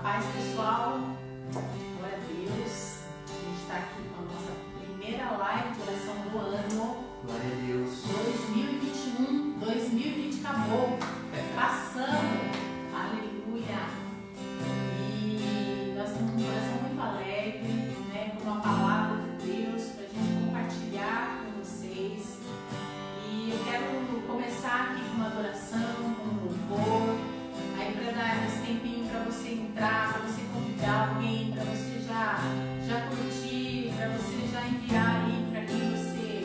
Paz, pessoal, glória a Deus. A gente está aqui com a nossa primeira live de oração do ano. Glória a Deus. 2021, 2020 acabou, passamos, aleluia. E nós temos um coração muito alegre, né, com uma palavra de Deus para a gente compartilhar com vocês. E eu quero começar aqui com uma adoração, com um louvor. Aí para dar esse tempinho para você entrar, para você convidar alguém, para você já curtir, para você já enviar aí para quem você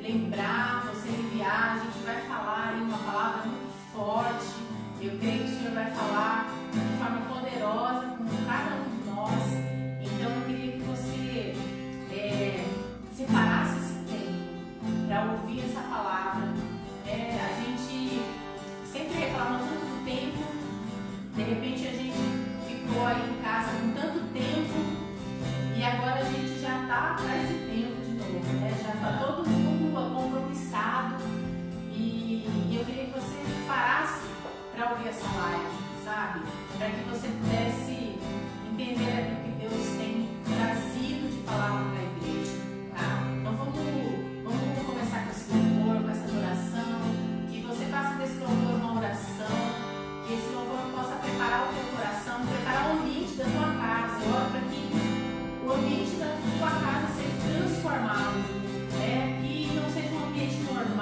lembrar, você enviar. A gente vai falar aí uma palavra muito forte. Eu creio que o Senhor vai falar de forma poderosa com cada um de nós. Então eu queria que você separasse esse tempo para ouvir essa palavra. A gente sempre reclama tanto do tempo, de repente a gente ficou aí em casa com tanto tempo e agora a gente já está atrás de tempo de novo, né? Já está todo mundo compromissado e eu queria que você parasse para ouvir essa live, sabe? Para que você pudesse entender aquilo que Deus tem trazido de palavra para a igreja, tá? Então vamos começar com esse louvor, com essa adoração, que você faça desse louvor uma oração, que esse louvor possa preparar o teu coração, preparar o ambiente da tua casa. Eu oro para que o ambiente da tua casa seja transformado, que não seja um ambiente normal,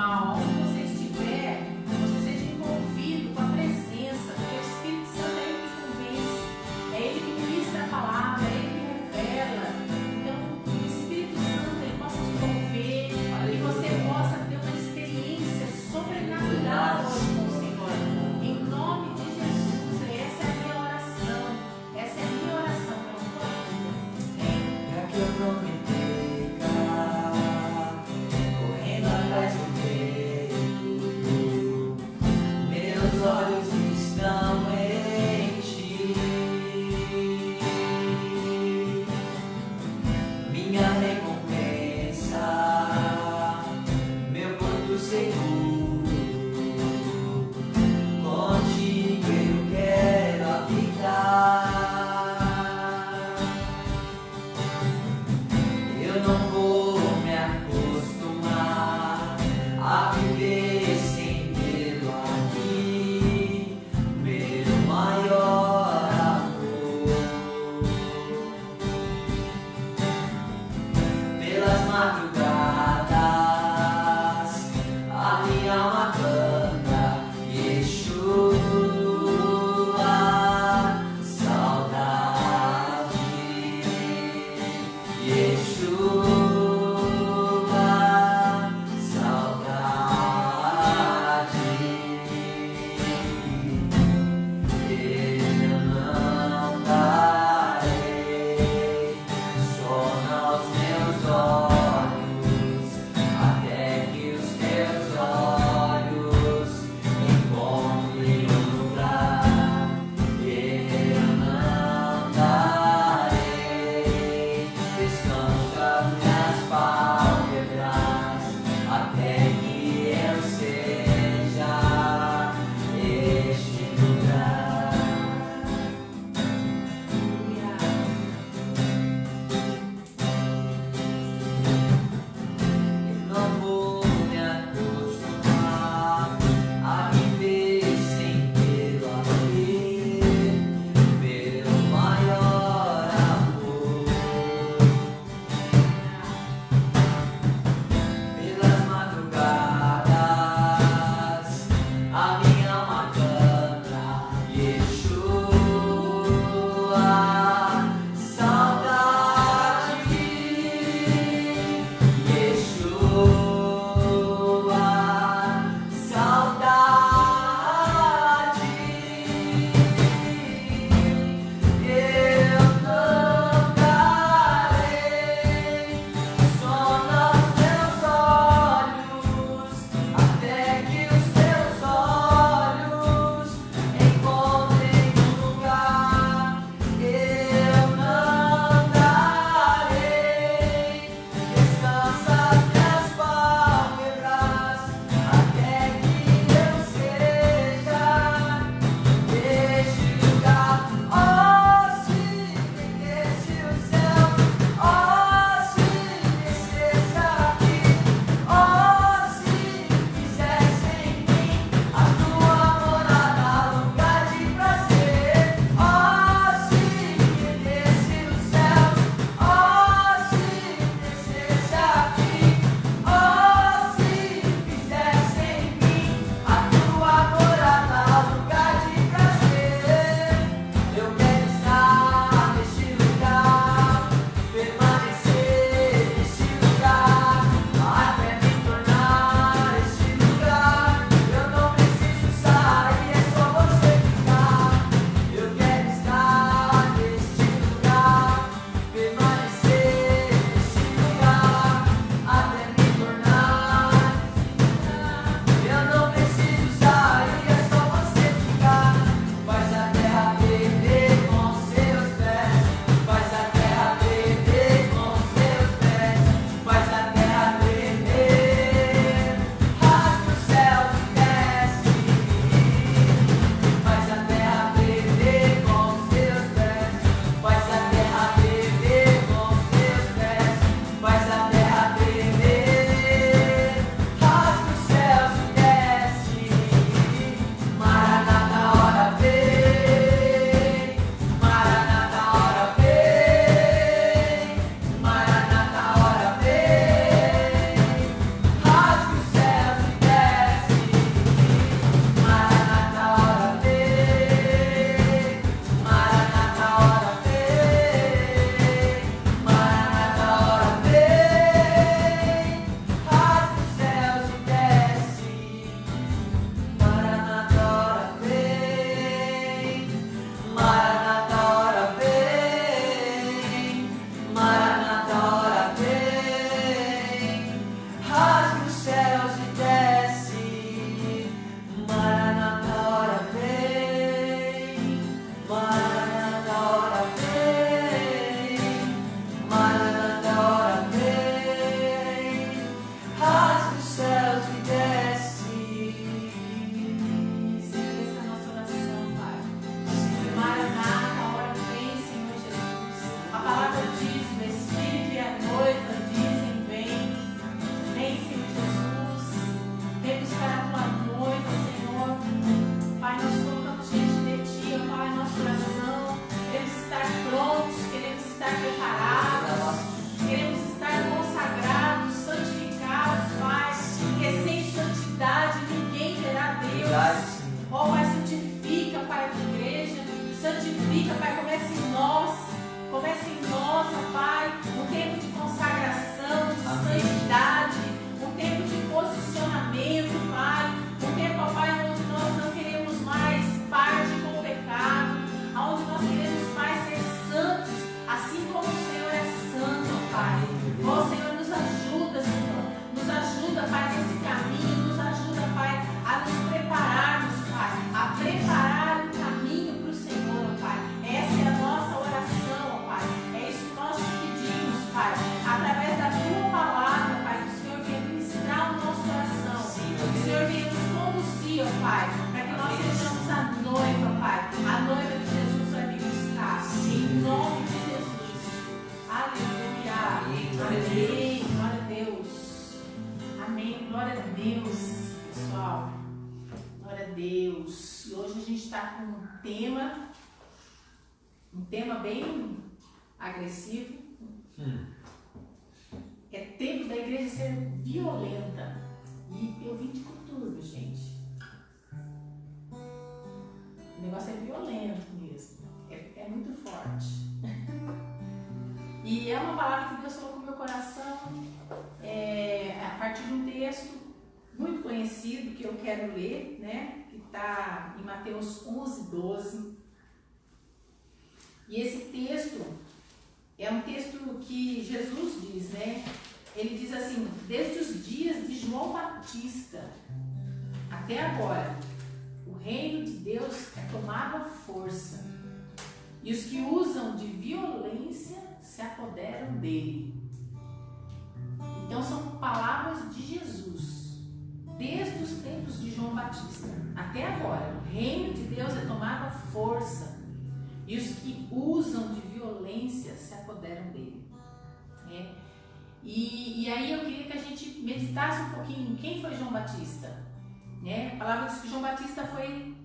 buscar a tua noiva, Senhor. Pai, nós colocamos diante de ti, ó Pai, nosso coração. Queremos estar prontos, queremos estar preparados, queremos estar consagrados, santificados, Pai. Porque sem santidade ninguém verá Deus. Ó Pai, santifica, Pai, a tua igreja. Santifica, Pai, comece em nós, ó Pai, um tempo de consagração, de santidade, um tempo de posicionamento, Pai, um tempo, ó Pai, onde nós não queremos mais parte com o pecado, onde nós queremos mais ser santos, assim como o Senhor é santo, ó Pai. Ó Senhor, nos ajuda, Senhor, nos ajuda, Pai, nesse caminho, nos ajuda, Pai, a nos prepararmos, Pai, a preparar o caminho para o Senhor, ó Pai. Essa é a nossa oração, ó Pai. É isso que nós te pedimos, Pai. Através da tua palavra, Pai, que o Senhor venha ministrar o nosso coração. Que o Senhor venha nos conduzir, ó Pai, para que nós sejamos a noiva, Pai. A noiva que Jesus vai vir buscar. Em nome de Jesus. Aleluia. Amém. Glória a Deus. Amém. Glória a Deus, pessoal. Glória a Deus. E hoje a gente está com um tema bem agressivo. É tempo da igreja ser violenta. E eu vim de cultura, gente. O negócio é violento mesmo. É muito forte. E é uma palavra que Deus colocou no meu coração a partir de um texto muito conhecido que eu quero ler, né? Que está em Mateus 11:12. E esse texto é um texto que Jesus diz, né? Ele diz assim: desde os dias de João Batista até agora, o reino de Deus é tomado à força, e os que usam de violência se apoderam dele. Então são palavras de Jesus, desde os tempos de João Batista até agora. O reino de Deus é tomado à força, e os que usam de violência se apoderam dele. E aí eu queria que a gente meditasse um pouquinho quem foi João Batista. A palavra diz que João Batista foi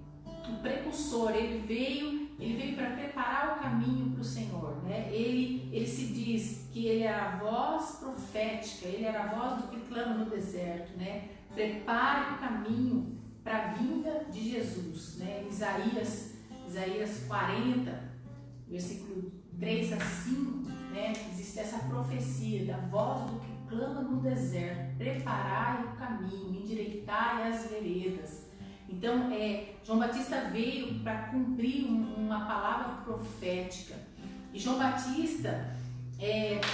o precursor. Ele veio para preparar o caminho para o Senhor. Ele se diz que ele era a voz profética, ele era a voz do que clama no deserto. Prepare o caminho para a vinda de Jesus. Isaías 40, versículo 3 a 5, existe essa profecia da voz do que clama no deserto: preparai o caminho, endireitai as veredas. Então, João Batista veio para cumprir uma palavra profética. E João Batista,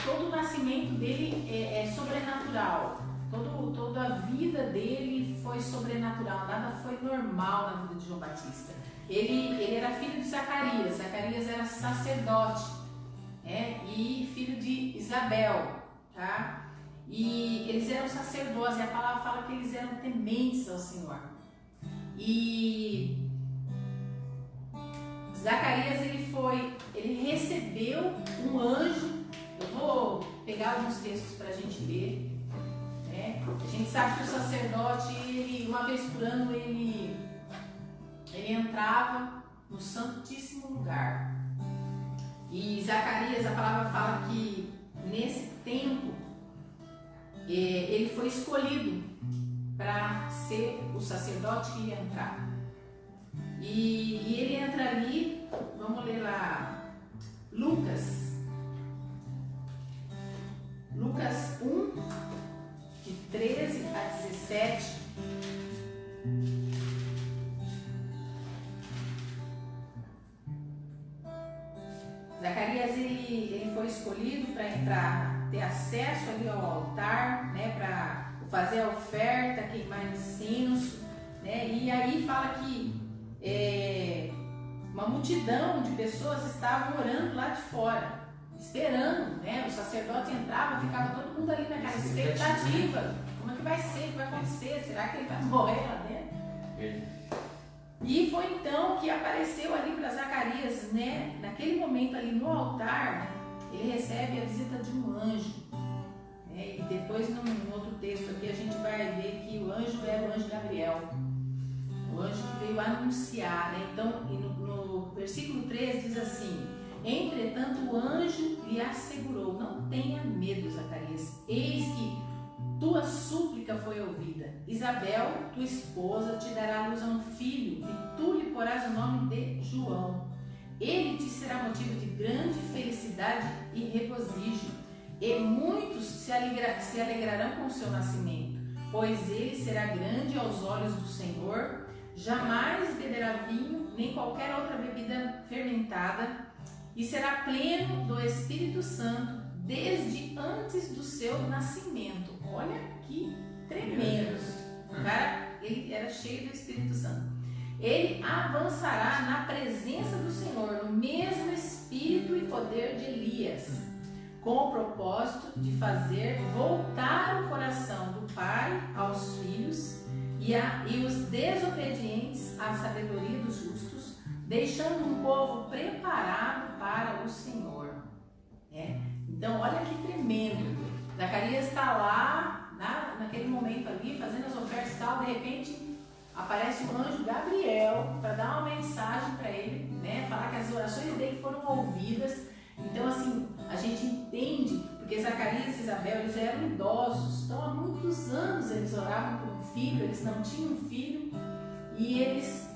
todo o nascimento dele é sobrenatural. Toda a vida dele foi sobrenatural, nada foi normal na vida de João Batista. Ele era filho de Zacarias. Zacarias era sacerdote, e filho de Isabel, tá? E eles eram sacerdotes, e a palavra fala que eles eram tementes ao Senhor. E Zacarias, ele recebeu um anjo. Eu vou pegar alguns textos para a gente ler. A gente sabe que o sacerdote, uma vez por ano, ele entrava no Santíssimo Lugar. E Zacarias, a palavra fala que nesse tempo ele foi escolhido para ser o sacerdote que ia entrar. E ele entra ali, vamos ler lá, Lucas 1, de 13 a 17. Zacarias, ele foi escolhido para entrar, ter acesso ali ao altar, para fazer a oferta, queimar incenso, e aí fala que uma multidão de pessoas estavam orando lá de fora, esperando, o sacerdote entrava, ficava todo mundo ali naquela expectativa: como é que vai ser, o que vai acontecer, será que ele vai morrer lá dentro? E foi então que apareceu ali para Zacarias, naquele momento ali no altar, ele recebe a visita de um anjo. E depois, num outro texto aqui, a gente vai ver que o anjo era o anjo Gabriel, o anjo que veio anunciar, né? Então, no versículo 3 diz assim: entretanto, o anjo lhe assegurou: não tenha medo, Zacarias, eis que tua súplica foi ouvida. Isabel, tua esposa, te dará à luz a um filho, e tu lhe porás o nome de João. Ele te será motivo de grande felicidade e regozijo, e muitos se alegrarão com o seu nascimento, pois ele será grande aos olhos do Senhor, jamais beberá vinho, nem qualquer outra bebida fermentada, e será pleno do Espírito Santo desde antes do seu nascimento. Olha que tremendo. O cara, ele era cheio do Espírito Santo. Ele avançará na presença do Senhor, no mesmo espírito e poder de Elias, com o propósito de fazer voltar o coração do pai aos filhos e os desobedientes à sabedoria dos justos, deixando um povo preparado para o Senhor. Então, olha que tremendo. Zacarias está lá, naquele momento ali, fazendo as ofertas e tal, de repente aparece o anjo Gabriel para dar uma mensagem para ele, né? Falar que as orações dele foram ouvidas. Então, assim, a gente entende, porque Zacarias e Isabel, eles eram idosos, então há muitos anos eles oravam por um filho, eles não tinham filho, e eles,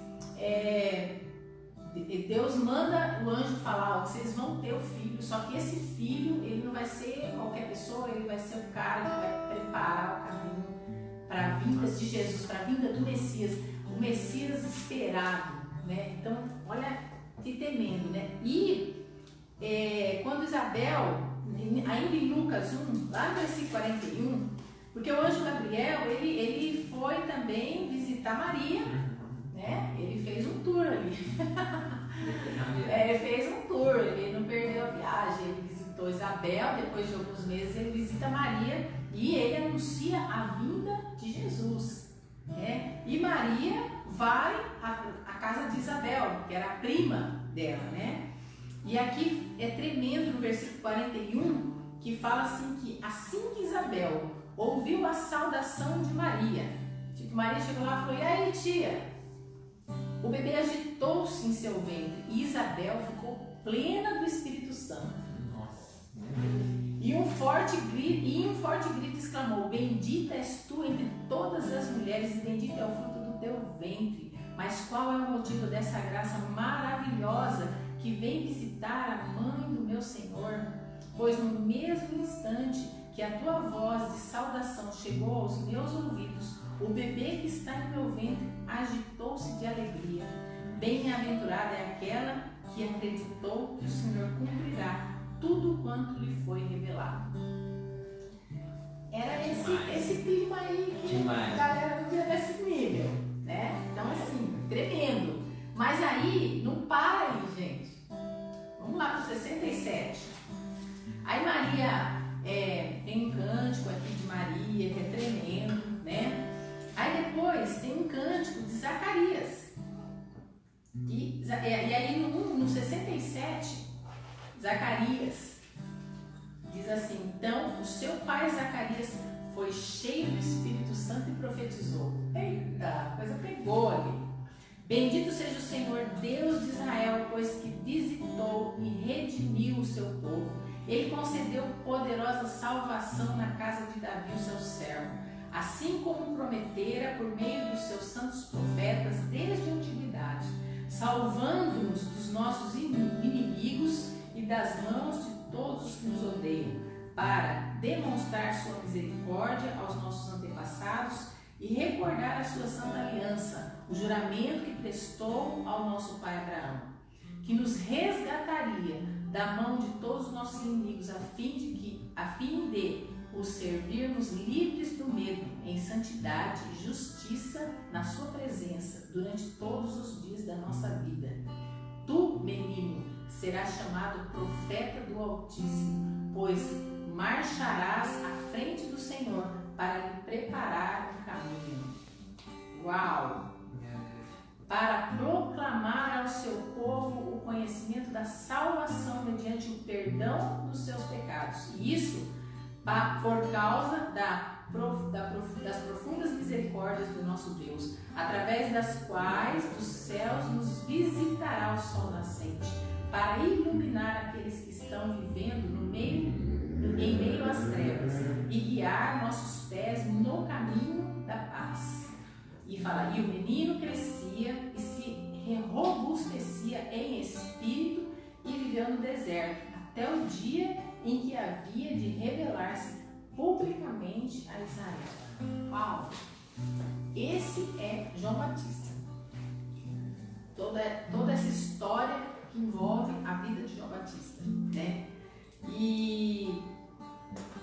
Deus manda o anjo falar: ó, vocês vão ter o filho, só que esse filho, ele não vai ser qualquer pessoa, ele vai ser o cara que vai preparar o caminho para a vinda de Jesus, para a vinda do Messias, o Messias esperado, né? Então, olha que tremendo, né? E quando Isabel, ainda em Lucas 1, lá no versículo 41, porque o anjo Gabriel, ele foi também visitar Maria, né? Ele fez um tour ali. Ele fez um tour, ele não perdeu a viagem, ele visitou Isabel, depois de alguns meses ele visita Maria e ele anuncia a vinda de Jesus, né? E Maria vai à casa de Isabel, que era a prima dela, né? E aqui é tremendo no versículo 41, que fala assim que Isabel ouviu a saudação de Maria, tipo, Maria chegou lá e falou: e aí, tia? O bebê agitou-se em seu ventre e Isabel ficou plena do Espírito Santo. E um forte grito exclamou: bendita és tu entre todas as mulheres e bendito é o fruto do teu ventre. Mas qual é o motivo dessa graça maravilhosa que vem visitar a mãe do meu Senhor? Pois no mesmo instante que a tua voz de saudação chegou aos meus ouvidos, o bebê que está em meu ventre agitou-se de alegria. Bem-aventurada é aquela que acreditou que o Senhor cumprirá tudo quanto lhe foi revelado. Era esse clima aí que a galera não via nesse nível, né? Então, assim, tremendo. Mas aí, não para aí, gente. Vamos lá para o 67. Aí Maria, tem um cântico aqui de Maria, que é tremendo, né? Aí depois tem um cântico de Zacarias. E aí no 67, Zacarias diz assim: então o seu pai Zacarias foi cheio do Espírito Santo e profetizou. Eita, a coisa pegou ali. Bendito seja o Senhor Deus de Israel, pois que visitou e redimiu o seu povo. Ele concedeu poderosa salvação na casa de Davi, o seu servo, assim como prometera por meio dos seus santos profetas desde a antiguidade, salvando-nos dos nossos inimigos e das mãos de todos os que nos odeiam, para demonstrar sua misericórdia aos nossos antepassados e recordar a sua santa aliança, o juramento que prestou ao nosso pai Abraão, que nos resgataria da mão de todos os nossos inimigos, a fim de os servirmos livres do medo, em santidade e justiça na sua presença, durante todos os dias da nossa vida. Tu, menino, serás chamado profeta do Altíssimo, pois marcharás à frente do Senhor para lhe preparar o caminho. Uau! Para proclamar ao seu povo o conhecimento da salvação mediante o perdão dos seus pecados. E isso por causa das profundas misericórdias do nosso Deus, através das quais dos céus nos visitará o sol nascente, para iluminar aqueles que estão vivendo em meio às trevas e guiar nossos pés no caminho da paz. E fala, e o menino crescia e se robustecia em espírito e viveu no deserto, até o dia em que havia de revelar-se publicamente a Israel. Uau! Esse é João Batista. Toda essa história que envolve a vida de João Batista, né? E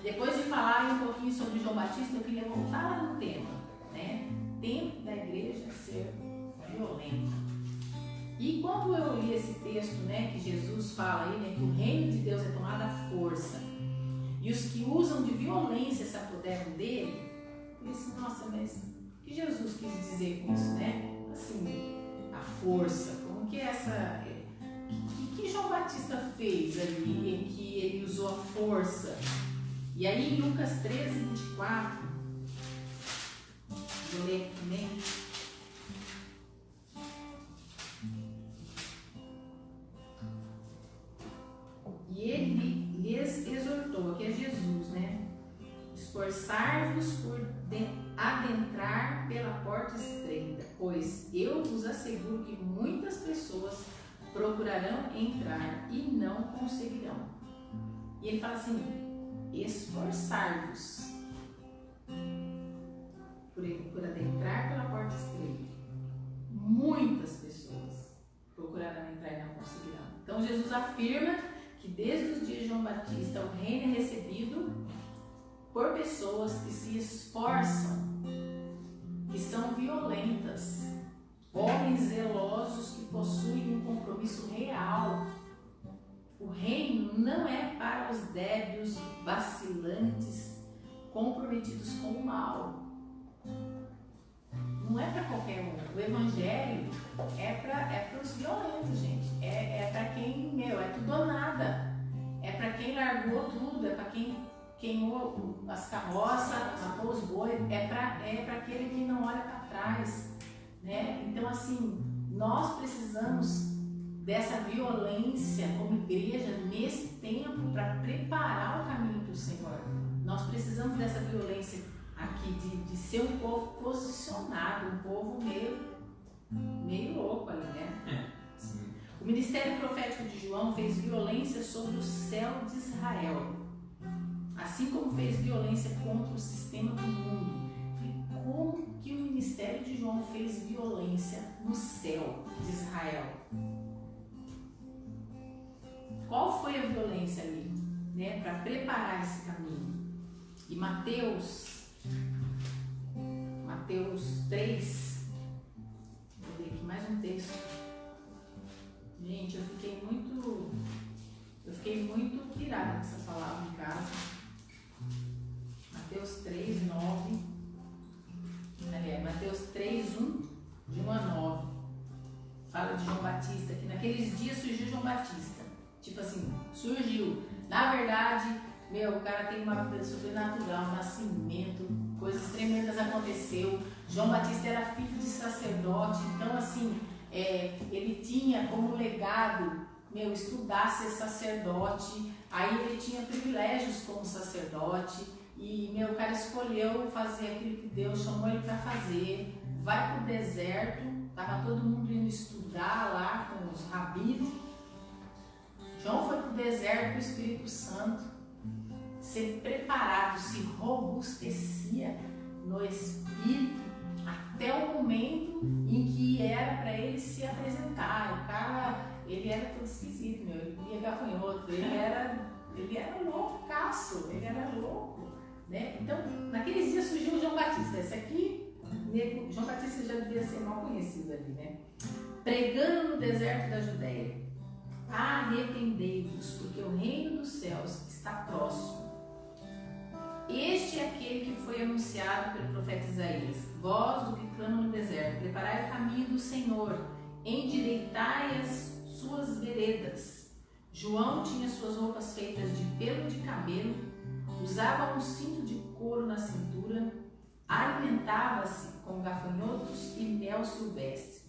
depois de falar um pouquinho sobre João Batista, eu queria voltar lá no tema, né? Tempo da igreja ser violenta. E quando eu li esse texto, né, que Jesus fala aí, né, que o reino de Deus é tomado à força e os que usam de violência se apoderam dele, eu falei assim, nossa, mas o que Jesus quis dizer com isso, né? Assim, a força, como que é essa... O que João Batista fez ali em que ele usou a força? E aí em Lucas 13:24, vou ler aqui, né? E ele lhes exortou, aqui é Jesus, né? Esforçar-vos por adentrar pela porta estreita, pois eu vos asseguro que muitas pessoas procurarão entrar e não conseguirão. E ele fala assim, esforçar-vos por adentrar pela porta estreita. Muitas pessoas procurarão entrar e não conseguirão. Então Jesus afirma que desde os dias de João Batista o reino é recebido por pessoas que se esforçam, que são violentas, homens zelosos que possuem um compromisso real. O reino não é para os débeis, vacilantes, comprometidos com o mal. Não é para qualquer um. O evangelho é para os violentos, gente. É para quem, é tudo ou nada. É para quem largou tudo, é para quem queimou as carroças, matou os bois, é para aquele que não olha para trás, né? Então, assim, nós precisamos dessa violência como igreja nesse tempo para preparar o caminho para o Senhor. Nós precisamos dessa violência aqui, de ser um povo posicionado, um povo meio louco ali, né? Sim. O ministério profético de João fez violência sobre o céu de Israel, assim como fez violência contra o sistema do mundo. E como que o ministério de João fez violência no céu de Israel? Qual foi a violência ali, né, para preparar esse caminho? E Mateus 3, vou ler aqui mais um texto. Gente, eu fiquei muito pirada com essa palavra em casa. Mateus 3:9. Mateus 3:1, de 1 a 9. Fala de João Batista, que naqueles dias surgiu João Batista. Tipo assim, surgiu. Na verdade, o cara tem uma vida sobrenatural, um nascimento, coisas tremendas aconteceu. João Batista era filho de sacerdote, então assim, ele tinha como legado, estudar ser sacerdote. Aí ele tinha privilégios como sacerdote e, o cara escolheu fazer aquilo que Deus chamou ele para fazer. Vai para o deserto, estava todo mundo indo estudar lá com os rabis. João foi para o deserto com o Espírito Santo, ser preparado, se robustecia no Espírito até o momento em que era para ele se apresentar. O cara, ele era todo esquisito, ele ia gafanhoto, ele era loucaço, ele era louco, né? Então, naqueles dias surgiu o João Batista. Esse aqui, João Batista já devia ser mal conhecido ali, né? Pregando no deserto da Judéia: arrependei-vos, porque o reino dos céus está próximo. Este é aquele que foi anunciado pelo profeta Isaías: voz do que clama no deserto, preparai o caminho do Senhor, endireitai as suas veredas. João tinha suas roupas feitas de pelo de camelo usava um cinto de couro na cintura, alimentava-se com gafanhotos e mel silvestre.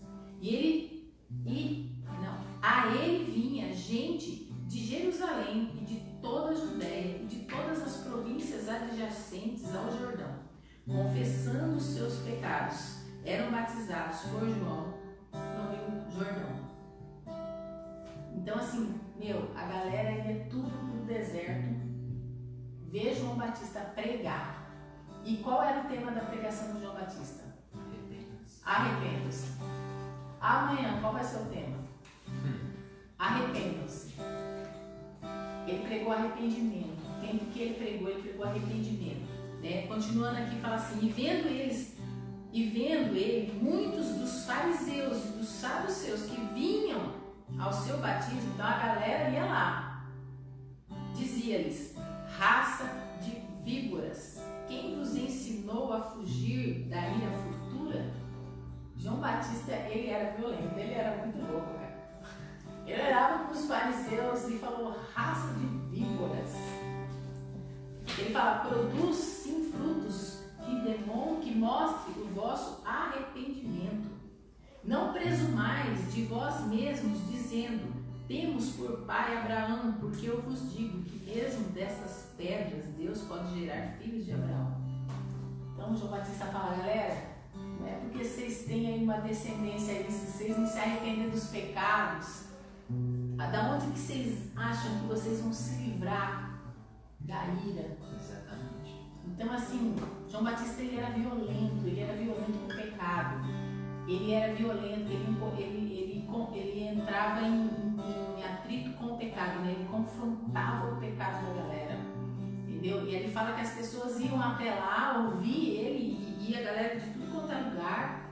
A ele vinha gente de Jerusalém e de toda a Judéia e de todas as províncias adjacentes ao Jordão, confessando os seus pecados. Eram batizados por João no Rio Jordão. Então assim, a galera ia tudo pro deserto ver João Batista pregar. E qual era o tema da pregação de João Batista? Arrependam-se. Amanhã, qual vai ser o tema? Arrependam-se. Ele pregou arrependimento. O tempo que ele pregou arrependimento. Né? Continuando aqui, fala assim: e vendo ele, muitos dos fariseus e dos saduceus que vinham ao seu batismo, então a galera ia lá, dizia-lhes: raça de víboras, quem vos ensinou a fugir da ira futura? João Batista, ele era violento, ele era muito louco, cara. Ele olhava para os fariseus e falou: raça de víboras. Ele fala: produz sim frutos que mostre o vosso arrependimento. Não presumais de vós mesmos, dizendo: temos por pai Abraão, porque eu vos digo que mesmo dessas pedras Deus pode gerar filhos de Abraão. Então João Batista fala: galera, não é porque vocês têm aí uma descendência aí, se vocês não se arrependerem dos pecados, da onde que vocês acham que vocês vão se livrar da ira? Exatamente. Então assim, João Batista ele era violento com o pecado. Ele era violento, ele entrava em atrito com o pecado, né? Ele confrontava o pecado da galera, entendeu? E ele fala que as pessoas iam até lá, ouvir ele, e a galera de tudo quanto é lugar.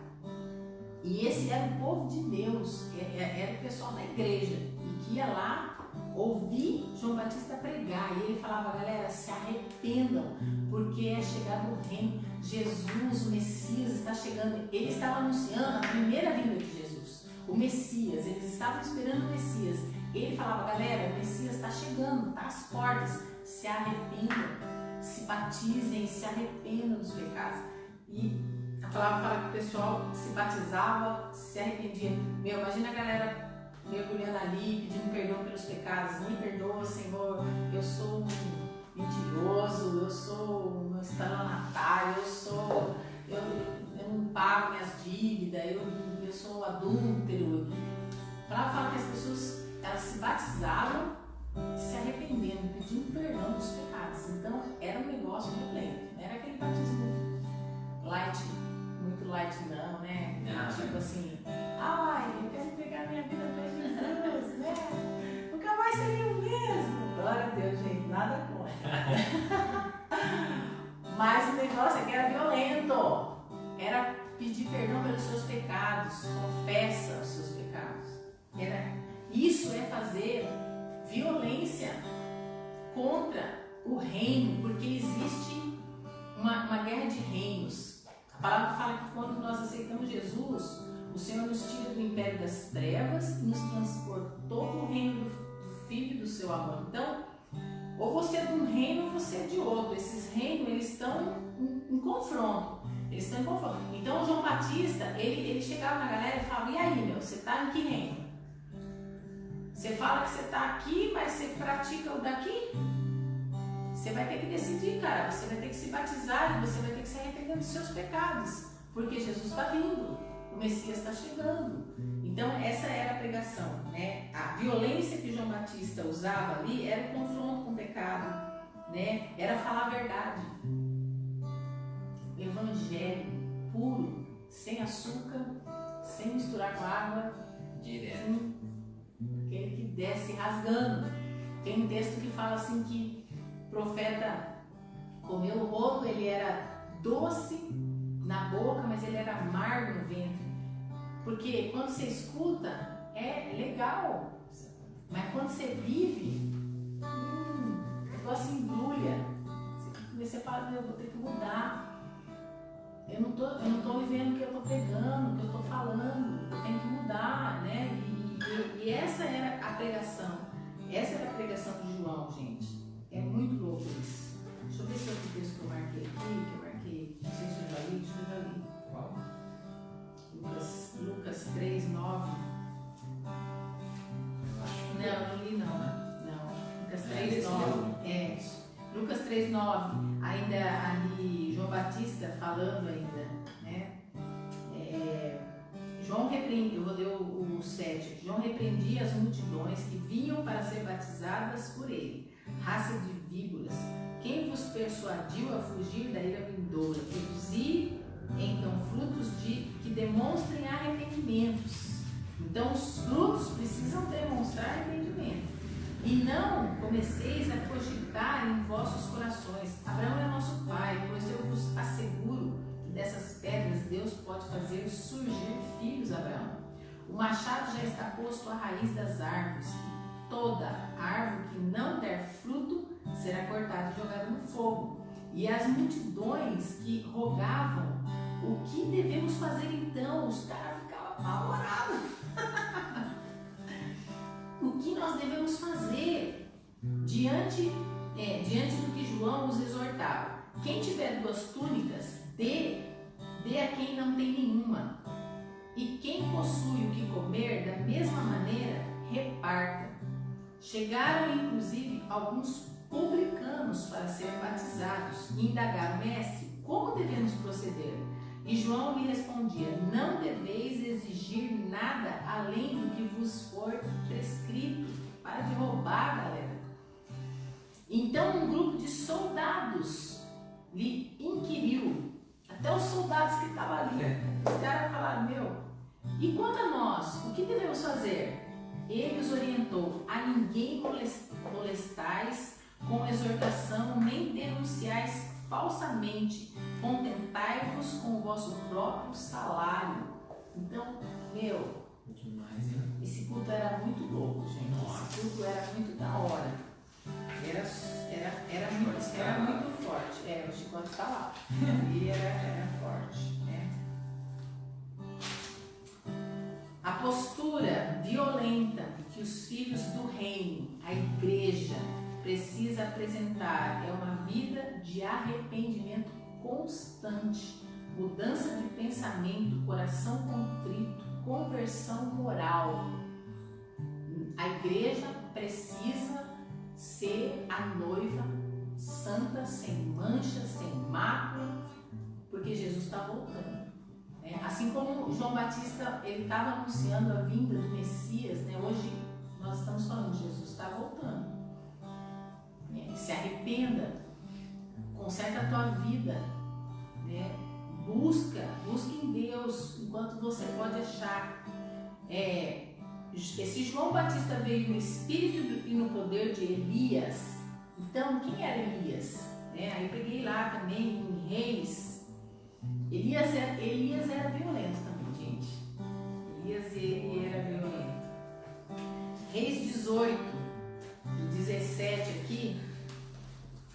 E esse era o povo de Deus, era o pessoal da igreja, e que ia lá ouvir João Batista pregar. E ele falava: galera, se arrependam, porque é chegado o reino. Jesus, o Messias, está chegando. Ele estava anunciando a primeira vinda de Jesus, o Messias. Eles estavam esperando o Messias. Ele falava: galera, o Messias está chegando, está às portas. Se arrependam, se batizem, se arrependam dos pecados. E a palavra fala que o pessoal se batizava, se arrependia. Imagina a galera mergulhando ali, pedindo perdão pelos pecados. Me perdoa, Senhor, eu sou um mentiroso, eu sou um estelionatário, eu não pago minhas dívidas, eu sou adúltero. Para falar que as pessoas, elas se batizavam se arrependendo, pedindo perdão dos pecados. Então era um negócio violento, não era aquele batismo light, muito light não, né? Tipo assim, ai, eu quero entregar minha vida para Jesus, né? Nunca mais seria o mesmo. Glória a Deus, gente, nada contra. Mas o negócio é que era violento. Era pedir perdão pelos seus pecados. Confessa os seus pecados. Isso é fazer violência contra o reino, porque existe uma guerra de reinos. A palavra fala que quando nós aceitamos Jesus, o Senhor nos tira do império das trevas e nos transportou para o reino do Filho do seu amor. Então, ou você é de um reino ou você é de outro. Esses reinos, eles estão em confronto. Então, o João Batista, ele chegava na galera e falava: e aí, você está em que reino? Você fala que você está aqui, mas você pratica o daqui? Você vai ter que decidir, cara. Você vai ter que se batizar e você vai ter que se arrepender dos seus pecados, porque Jesus está vindo, o Messias está chegando. Então essa era a pregação, né? A violência que João Batista usava ali era o confronto com o pecado, né? Era falar a verdade. Evangelho puro, sem açúcar, sem misturar com água, direto. Aquele que desce rasgando. Tem um texto que fala assim que o profeta comeu o rolo, ele era doce na boca, mas ele era amargo no ventre. Porque quando você escuta, é legal, mas quando você vive, o negócio embrulha. Você fala: eu vou ter que mudar. Eu não tô vivendo o que eu tô pregando, o que eu tô falando. Eu tenho que mudar, né? E essa era a pregação. Essa era a pregação de João, gente. É muito louco isso. Lucas 3, 9. Não li não. Não. Lucas 3, 9. Lucas 3, 9. Ainda ali, João Batista falando ainda, né? João repreendia, eu vou ler o 7. João repreendia as multidões que vinham para ser batizadas por ele. Raça de víboras, quem vos persuadiu a fugir da ira vindoura? Produzir então frutos que demonstrem arrependimentos. Então os frutos precisam demonstrar arrependimento. E não comeceis a cogitar em vossos corações: Abraão é nosso pai, pois eu vos asseguro que dessas pedras Deus pode fazer surgir filhos a Abraão. O machado já está posto à raiz das árvores, e toda árvore que não der fruto será cortada e jogada no fogo. E as multidões que rogavam: o que devemos fazer então? Os caras ficavam apavorados. O que nós devemos fazer diante do que João os exortava? Quem tiver 2 túnicas, dê a quem não tem nenhuma. E quem possui o que comer, da mesma maneira, reparta. Chegaram inclusive alguns publicanos para serem batizados e indagaram: mestre, como devemos proceder? E João lhe respondia: não deveis exigir nada além do que vos for prescrito. Para de roubar, galera. Então um grupo de soldados lhe inquiriu, até os soldados que estavam ali, os caras falaram: e quanto a nós, o que devemos fazer? Ele os orientou: a ninguém molestais com exortação, nem denunciais falsamente, contentai-vos com o vosso próprio salário. Então, esse culto era muito louco, gente. Esse culto era muito da hora. Era muito forte. O chicote está lá. E era forte, né? A postura violenta que os filhos do reino, a igreja, precisa apresentar é uma vida de arrependimento constante, mudança de pensamento, coração contrito, conversão moral. A igreja precisa ser a noiva santa, sem mancha, sem mácula, porque Jesus está voltando. Assim como João Batista ele estava anunciando a vinda do Messias, né? Hoje nós estamos falando: Jesus está voltando. Se arrependa, conserta a tua vida, né? Busca em Deus enquanto você pode achar. Esse João Batista veio no espírito e no poder de Elias. Então, quem era Elias? Aí eu peguei lá também em Reis. Elias era violento também, gente. Ele era violento. Reis 18, 17 aqui,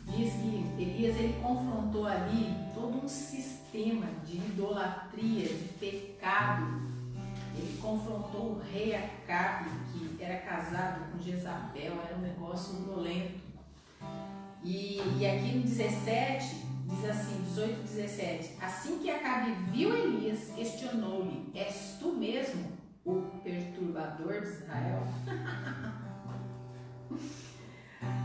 diz que Elias ele confrontou ali todo um sistema de idolatria, de pecado. Ele confrontou o rei Acabe, que era casado com Jezabel, era um negócio violento. E aqui no 17, diz assim, 18, 17: assim que Acabe viu Elias, questionou-lhe: és tu mesmo o perturbador de Israel?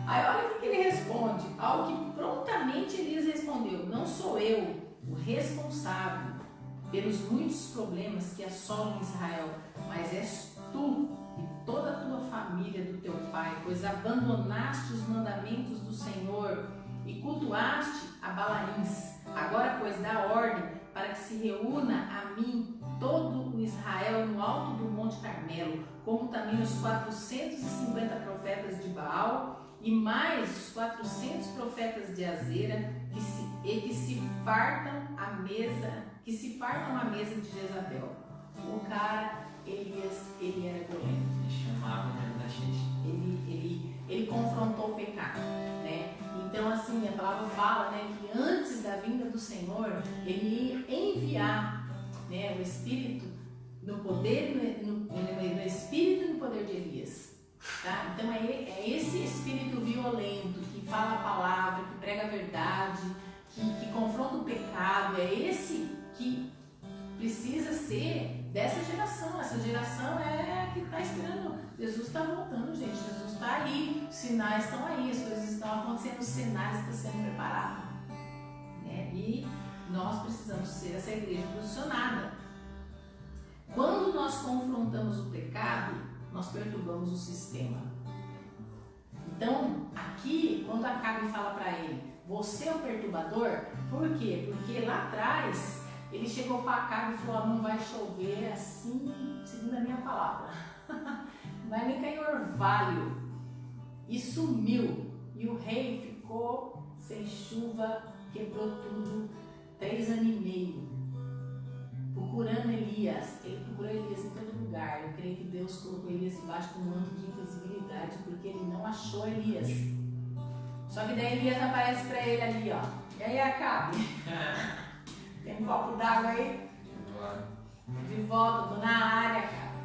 Aí olha o que ele responde, ao que prontamente Elias respondeu: não sou eu o responsável pelos muitos problemas que assolam Israel, mas és tu e toda a tua família do teu pai, pois abandonaste os mandamentos do Senhor e cultuaste a Balaíns. Agora, pois, dá ordem para que se reúna a mim todo o Israel no alto do Monte Carmelo, como também os 450 profetas de Baal e mais os 400 profetas de Azera, que se fartam à mesa de Jezabel. O cara, Elias, ele era violento. Ele confrontou o pecado, né? Então, assim, a palavra fala, né, que antes da vinda do Senhor, ele ia enviar, né, o Espírito no poder, no Espírito e no poder de Elias. Tá? Então é esse espírito violento que fala a palavra, que prega a verdade, que confronta o pecado, é esse que precisa ser dessa geração. geração é a que está esperando. Jesus está voltando, gente. Jesus está aí. Os sinais estão aí, as coisas estão acontecendo, os cenários estão sendo preparados. Né? E nós precisamos ser essa igreja posicionada. Quando nós confrontamos o pecado, nós perturbamos o sistema. Então, aqui, quando Acabe fala para ele, você é o perturbador, por quê? Porque lá atrás, ele chegou para Acabe e falou, não vai chover assim, segundo a minha palavra. Não vai nem cair orvalho. E sumiu. E o rei ficou sem chuva, quebrou tudo, 3 anos e meio. Procurando Elias. Ele procurou Elias em todo lugar. Eu creio que Deus colocou Elias embaixo com um manto de invisibilidade, porque ele não achou Elias. Só que daí Elias aparece para ele ali, ó. E aí, Acabe? Tem um copo d'água aí? De volta, tô na área, cara.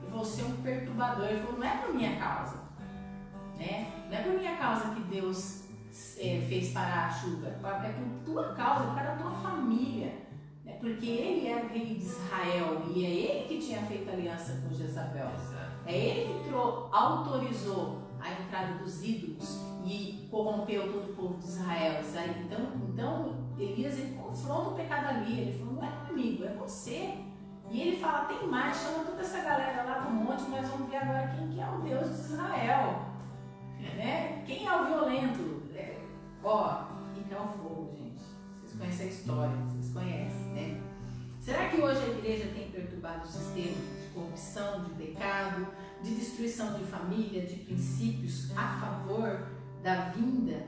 E você é um perturbador. Ele falou, não é por minha causa. Né? Não é por minha causa que Deus fez parar a chuva. É por tua causa, por causa da tua família. Né? Porque ele era o rei de Israel e é ele que tinha feito aliança com Jezabel. É ele que autorizou a entrada dos ídolos e corrompeu todo o povo de Israel. Então Elias ele confronta o pecado ali. Ele falou, não é comigo, é você. E ele fala, tem mais, chama toda essa galera lá no monte, nós vamos ver agora quem que é o Deus de Israel. Né? Quem é o violento? Então é o fogo, gente. Vocês conhecem a história, vocês conhecem, né? Será que hoje a igreja tem perturbado o sistema de corrupção, de pecado, de destruição de família, de princípios a favor da vinda,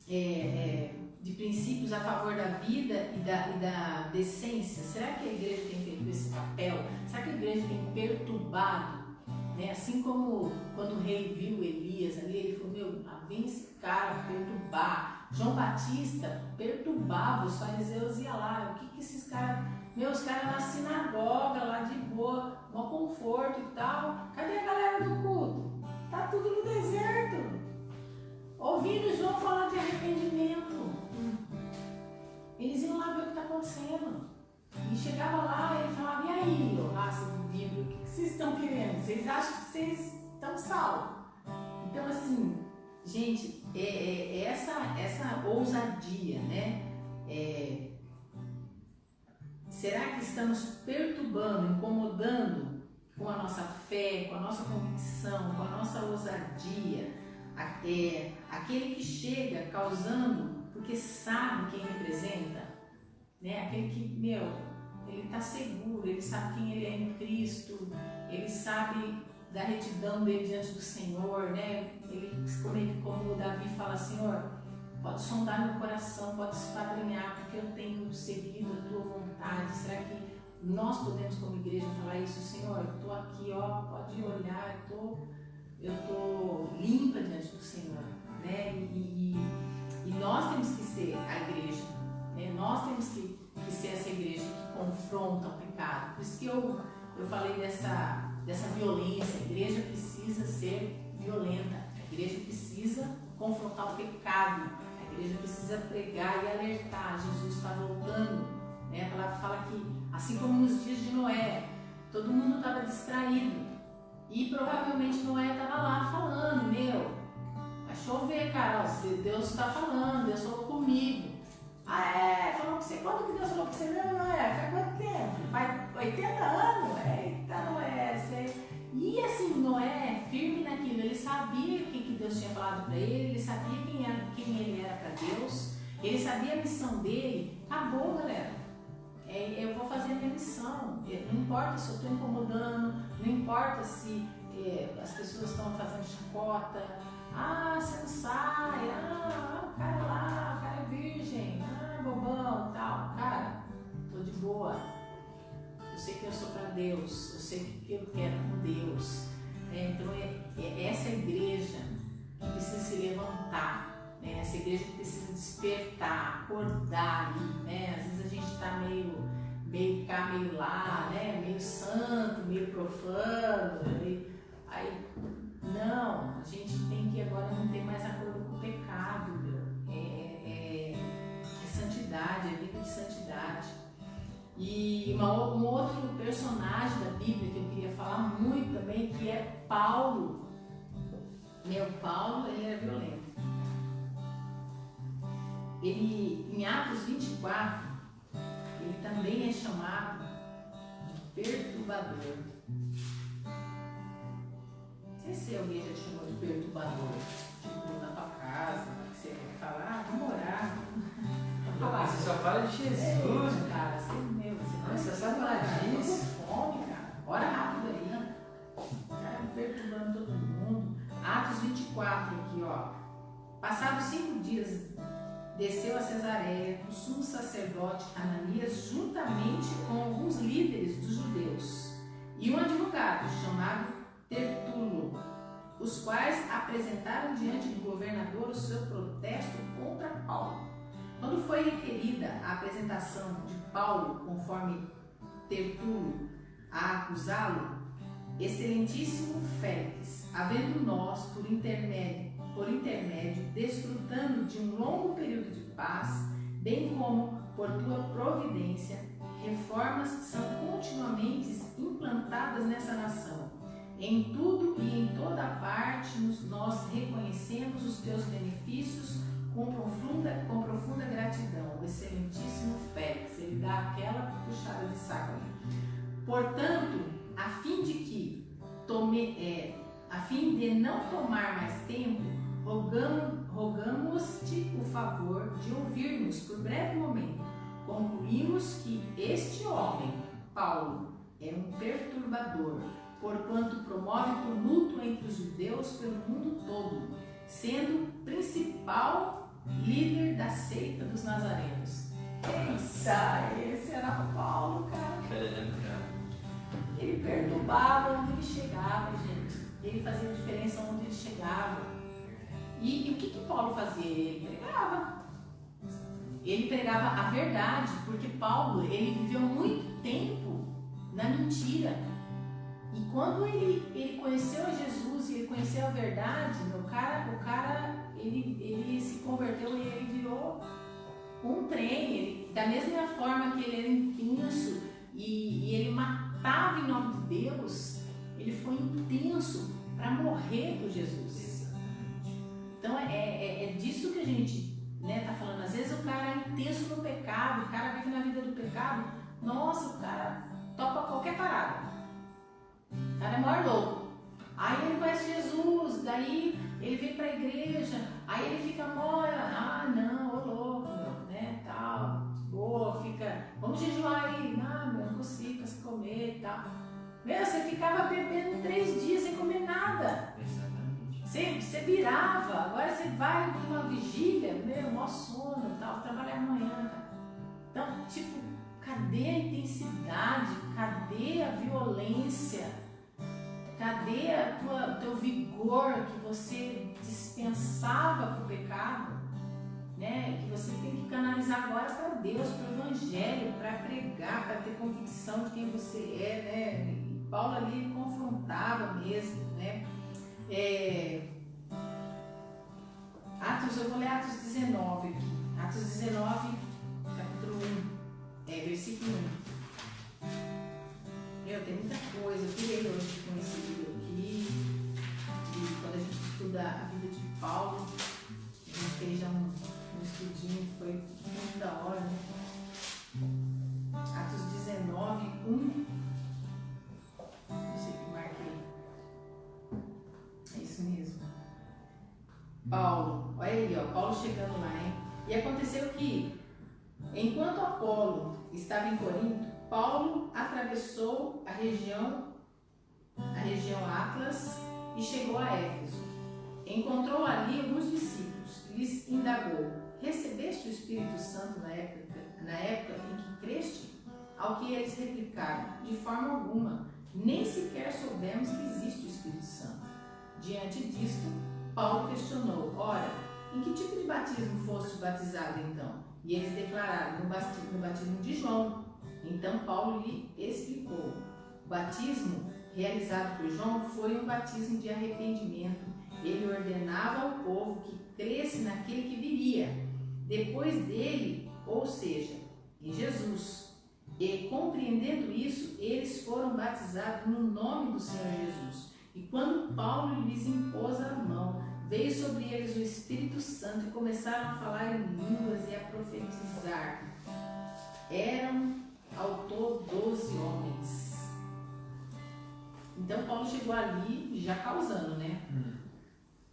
de princípios a favor da vida e da decência? Será que a igreja tem feito esse papel? Será que a igreja tem perturbado? Né? Assim como quando o rei viu Elias ali, ele falou, vem esse cara perturbar. João Batista perturbava, os fariseus iam lá, o que esses caras... os caras na sinagoga, lá de boa, no conforto e tal. Cadê a galera do culto? Tá tudo no deserto. Ouvindo João falar de arrependimento. Eles iam lá ver o que está acontecendo. E chegava lá e ele falava, e aí, raça do Bíblia, o que vocês estão querendo? Vocês acham que vocês estão salvos? Então, assim, gente, essa ousadia, né? Será que estamos perturbando, incomodando com a nossa fé, com a nossa convicção, com a nossa ousadia? Aquele que chega causando porque sabe quem representa, né? Aquele que, ele está seguro, ele sabe quem ele é em Cristo, ele sabe da retidão dele diante do Senhor, né? Como o Davi fala, Senhor, pode sondar meu coração, pode esquadrinhar, porque eu tenho seguido a tua vontade. Será que nós podemos, como igreja, falar isso? Senhor, eu estou aqui, pode olhar, eu tô limpa diante do Senhor, né? E nós temos que ser a igreja, né? Nós temos que ser essa igreja que confronta o pecado. Por isso que eu falei dessa violência. A igreja precisa ser violenta, a igreja precisa confrontar o pecado, a igreja precisa pregar e alertar. Jesus está voltando, né? A palavra fala que, assim como nos dias de Noé, todo mundo estava distraído e provavelmente Noé estava lá falando, vai chover, cara, Deus está falando, Deus falou comigo. Falou com você, quando que Deus falou com você mesmo, Noé? Faz quanto tempo? Faz 80 anos? Eita, Noé, E assim, Noé, firme naquilo, ele sabia o que Deus tinha falado para ele sabia quem ele era para Deus, ele sabia a missão dele. Acabou, galera. Eu vou fazer a minha missão. Não importa se eu estou incomodando, não importa se as pessoas estão fazendo chacota. Você não sai. O cara lá, o cara é virgem. Bobão, tal. Cara, tô de boa. Eu sei que eu sou para Deus. Eu sei o que eu quero com Deus. Então essa igreja que precisa se levantar, né? Essa igreja que precisa despertar, acordar, né? Às vezes a gente está meio cá, meio lá, né? Meio santo, meio profano. Não, a gente tem que agora não ter mais acordo com o pecado, é santidade, é vida de santidade. E um outro personagem da Bíblia que eu queria falar que é Paulo. Paulo, ele era violento. Ele, em Atos 24, ele também é chamado de perturbador. Não sei se alguém já te chamou de perturbador, tipo na tua casa, que você fala, vamos orar. Você só fala de Jesus. Cara, você só sabe falar disso. Fome, cara. Ora rápido aí. Cara, perturbando todo mundo. Atos 24 aqui, ó. Passados 5 dias, desceu a Cesareia o sumo sacerdote Ananias juntamente com alguns líderes dos judeus e um advogado chamado Tertulo, os quais apresentaram diante do governador o seu protesto contra Paulo. Quando foi requerida a apresentação de Paulo, conforme Tertulo a acusá-lo, excelentíssimo Félix, havendo nós, por intermédio, desfrutando de um longo período de paz, bem como por tua providência, reformas são continuamente implantadas nessa nação. Em tudo e em toda parte nós reconhecemos os teus benefícios com profunda gratidão. O excelentíssimo Félix, ele dá aquela puxada de saco ali. Portanto, a fim de não tomar mais tempo, rogamos-te o favor de ouvir-nos por breve momento. Concluímos que este homem, Paulo, é um perturbador, porquanto promove tumulto entre os judeus pelo mundo todo, sendo principal líder da seita dos nazarenos. Eita, esse era Paulo, cara. Ele perturbava onde ele chegava, gente. Ele fazia diferença onde ele chegava. E o que Paulo fazia? Ele pregava. Ele pregava a verdade, porque Paulo, ele viveu muito tempo na mentira. E quando ele conheceu a Jesus e ele conheceu a verdade, o cara ele se converteu e ele virou um trem. Da mesma forma que ele era intenso e ele matava em nome de Deus, ele foi intenso para morrer por Jesus. Então é disso que a gente tá falando. Às vezes o cara é intenso no pecado, o cara vive na vida do pecado, nossa, o cara topa qualquer parada. O cara é maior louco. Aí ele conhece Jesus, daí ele vem pra igreja, aí ele fica não, ô louco, né, tal, boa, fica, vamos jejuar aí, não consigo se comer e tal. Você ficava bebendo 3 dias sem comer nada. Exatamente. Você virava, agora você vai numa vigília, maior sono e tal, trabalhar amanhã, cara. Então, cadê a intensidade? Cadê a violência? Cadê o teu vigor que você dispensava para o pecado? Né? Que você tem que canalizar agora para Deus, para o Evangelho, para pregar, para ter convicção de quem você é. Né? E Paulo ali confrontava mesmo. Né? Eu vou ler Atos 19 aqui. Atos 19, capítulo 1, versículo 1. Tem muita coisa, eu tirei hoje com esse livro aqui, e quando a gente estuda a vida de Paulo, a gente fez já um estudinho que foi muito da hora, né? Atos 19, 1. Não sei o que marquei. É isso mesmo. Paulo, olha aí, ó, Paulo chegando lá, hein? E aconteceu que, enquanto Apolo estava em Corinto, Paulo atravessou a região Atlas e chegou a Éfeso. Encontrou ali alguns discípulos e lhes indagou: recebeste o Espírito Santo na época em que creste? Ao que eles replicaram: de forma alguma, nem sequer soubemos que existe o Espírito Santo. Diante disto, Paulo questionou: ora, em que tipo de batismo foste batizado então? E eles declararam: no batismo de João. Então Paulo lhe explicou: o batismo realizado por João foi um batismo de arrependimento. Ele ordenava ao povo que cresce naquele que viria depois dele, ou seja, em Jesus. E compreendendo isso, eles foram batizados no nome do Senhor Jesus. E quando Paulo lhes impôs a mão, veio sobre eles o Espírito Santo e começaram a falar em línguas e a profetizar. Eram ao todo 12 homens. Então Paulo chegou ali já causando, né?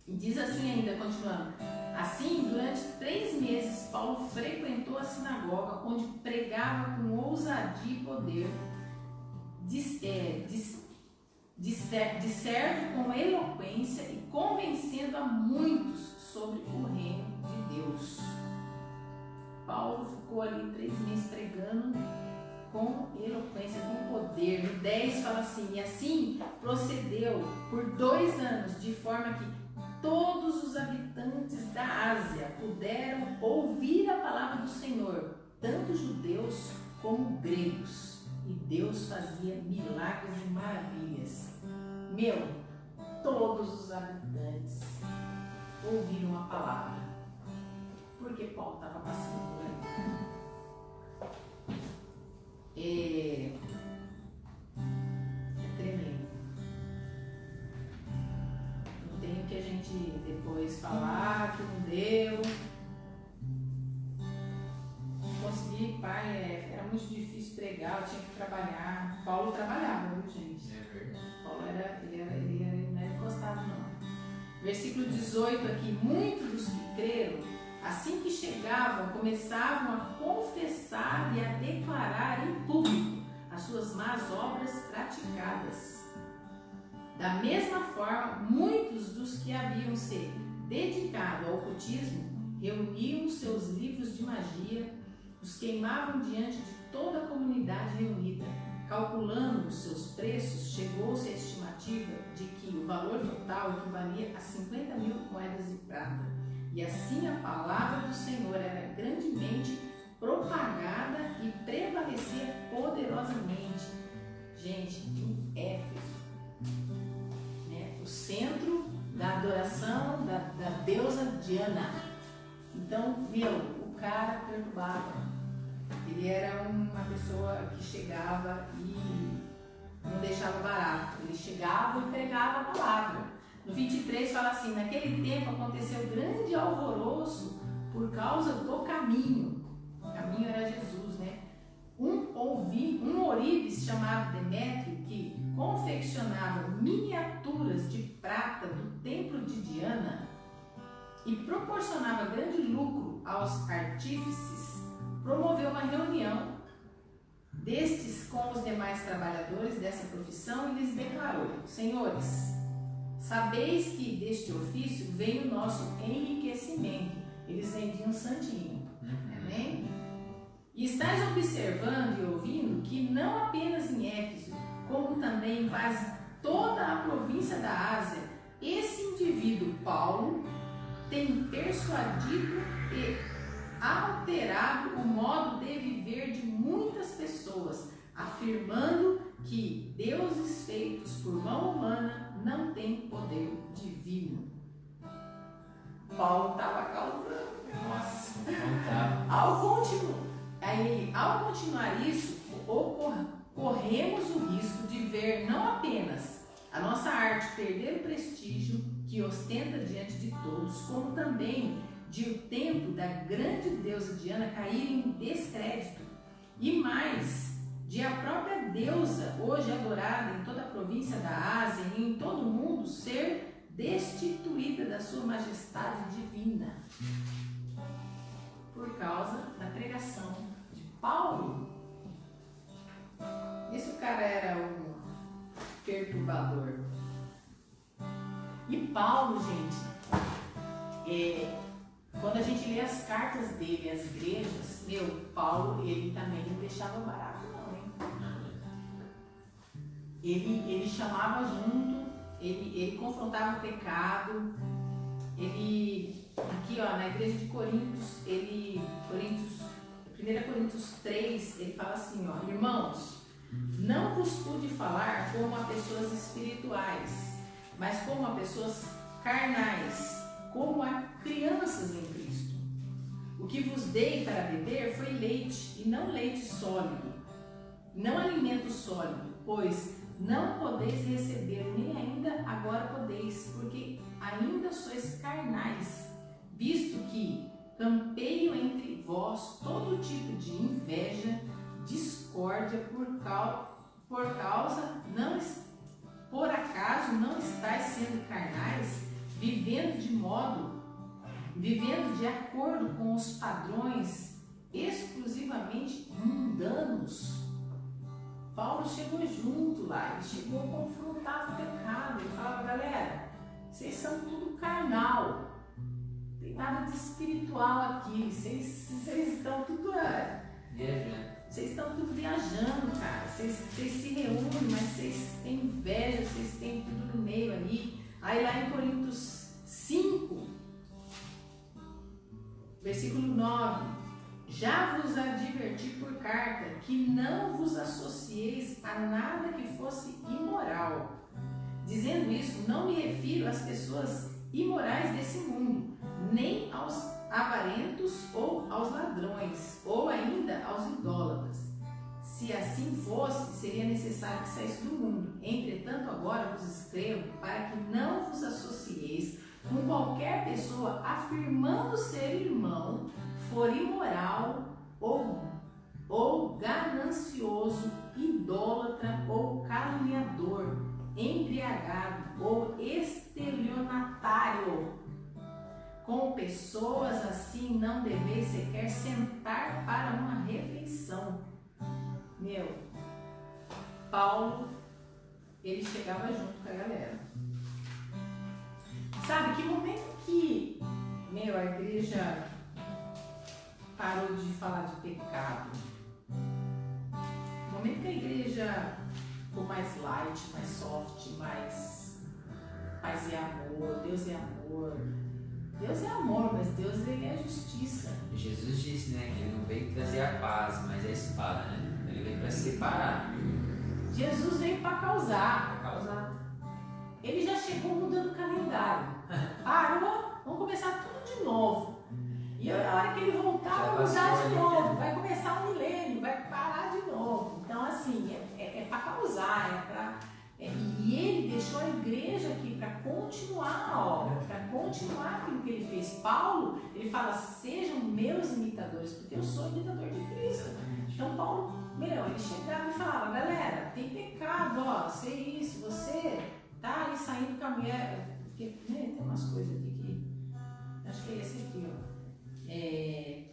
E diz assim ainda, continuando. Assim, durante 3 meses, Paulo frequentou a sinagoga, onde pregava com ousadia e poder, discerto com eloquência e convencendo a muitos sobre o reino de Deus. Paulo ficou ali 3 meses pregando com eloquência, com poder. No 10 fala assim: e assim procedeu por 2 anos, de forma que todos os habitantes da Ásia puderam ouvir a palavra do Senhor, tanto judeus como gregos. E Deus fazia milagres e maravilhas. Todos os habitantes ouviram a palavra, porque Paulo estava passando por aí. É tremendo. Não tem o que a gente depois falar que não deu. Consegui, pai, era muito difícil pregar, eu tinha que trabalhar. Paulo trabalhava, viu, gente? É verdade. Paulo ele não era encostado, não. Versículo 18 aqui: muitos dos que creram, assim que chegavam, começavam a confessar e a declarar em público as suas más obras praticadas. Da mesma forma, muitos dos que haviam se dedicado ao ocultismo reuniam seus livros de magia, os queimavam diante de toda a comunidade reunida. Calculando os seus preços, chegou-se à estimativa de que o valor total equivalia a 50.000 moedas de prata. E assim a palavra do Senhor era grandemente propagada e prevalecia poderosamente. Gente, em Éfeso, né, o centro da adoração da deusa Diana. Então, o cara perturbava. Ele era uma pessoa que chegava e não deixava barato. Ele chegava e pregava a palavra. No 23 fala assim: naquele tempo aconteceu grande alvoroço por causa do caminho. O caminho era Jesus, né? Um ourives chamado Demétrio, que confeccionava miniaturas de prata do templo de Diana e proporcionava grande lucro aos artífices, promoveu uma reunião destes com os demais trabalhadores dessa profissão e lhes declarou: senhores, sabeis que deste ofício vem o nosso enriquecimento. Eles vendiam santinho. Amém? E estáis observando e ouvindo que não apenas em Éfeso, como também em quase toda a província da Ásia, esse indivíduo Paulo tem persuadido e alterado o modo de viver de muitas pessoas, afirmando que deuses feitos por mão humana não têm poder divino. Paulo estava causando. Nossa, não Ao continuar isso, corremos o risco de ver não apenas a nossa arte perder o prestígio que ostenta diante de todos, como também de o templo da grande deusa Diana cair em descrédito, e mais, de a própria deusa, hoje adorada em toda a província da Ásia e em todo o mundo, ser destituída da sua majestade divina, por causa da pregação de Paulo. Esse cara era um perturbador. E Paulo, gente, quando a gente lê as cartas dele às igrejas, Paulo, ele também não deixava barato, não, hein? Ele chamava junto, ele confrontava o pecado. Ele, aqui na igreja de Coríntios, 1 Coríntios 3, ele fala assim, irmãos, não vos pude falar como a pessoas espirituais, mas como a pessoas carnais, como a crianças em Cristo. O que vos dei para beber foi leite, e não leite sólido, não alimento sólido, pois não podeis receber, nem ainda agora podeis, porque ainda sois carnais, visto que campeio entre vós todo tipo de inveja, discórdia, por acaso não estáis sendo carnais, vivendo de acordo com os padrões exclusivamente mundanos. Paulo chegou junto lá, ele chegou a confrontar o pecado, ele falava, galera, vocês são tudo carnal, não tem nada de espiritual aqui, vocês estão tudo viajando. Vocês estão tudo viajando, cara. Vocês se reúnem, mas vocês têm inveja, vocês têm tudo no meio ali. Aí lá em Coríntios 5, versículo 9, já vos adverti por carta que não vos associeis a nada que fosse imoral. Dizendo isso, não me refiro às pessoas imorais desse mundo, nem aos avarentos ou aos ladrões, ou ainda aos idólatras. Se assim fosse, seria necessário que saísse do mundo. Entretanto, agora vos escrevo para que não vos associeis com qualquer pessoa afirmando ser irmão, for imoral ou ganancioso, idólatra ou caluniador, embriagado ou estelionatário. Com pessoas assim não deveis sequer sentar para uma refeição. Paulo, ele chegava junto com a galera. Sabe, que momento que, a igreja parou de falar de pecado? No momento que a igreja ficou mais light, mais soft, mais paz e amor, Deus é amor. Deus é amor, mas Deus ele é justiça. Jesus disse, né, que ele não veio trazer a paz, mas a espada, né? Ele veio para separar. Jesus veio para causar. Ele já chegou mudando o calendário. Parou, vamos começar tudo de novo. E a hora que ele voltar, vai mudar de novo. Vai começar um milênio, vai parar de novo. Então, assim, é para causar, e ele deixou a igreja aqui para continuar a obra, para continuar aquilo que ele fez. Paulo, ele fala, sejam meus imitadores, porque eu sou imitador de Cristo. Então Paulo, ele chegava e falava, galera, tem pecado, você isso, você tá ali saindo com a mulher, porque tem umas coisas aqui que, acho que é esse aqui,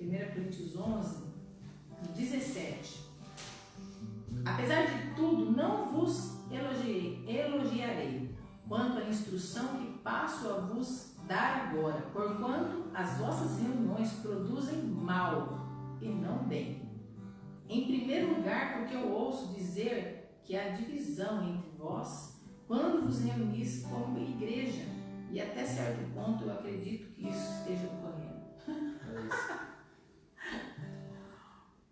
1 Coríntios 11, 17. Apesar de tudo, não vos elogiarei quanto à instrução que passo a vos dar agora, porquanto as vossas reuniões produzem mal e não bem. Em primeiro lugar, porque eu ouço dizer que há divisão entre vós quando vos reunis como igreja, e até certo ponto eu acredito que isso esteja ocorrendo.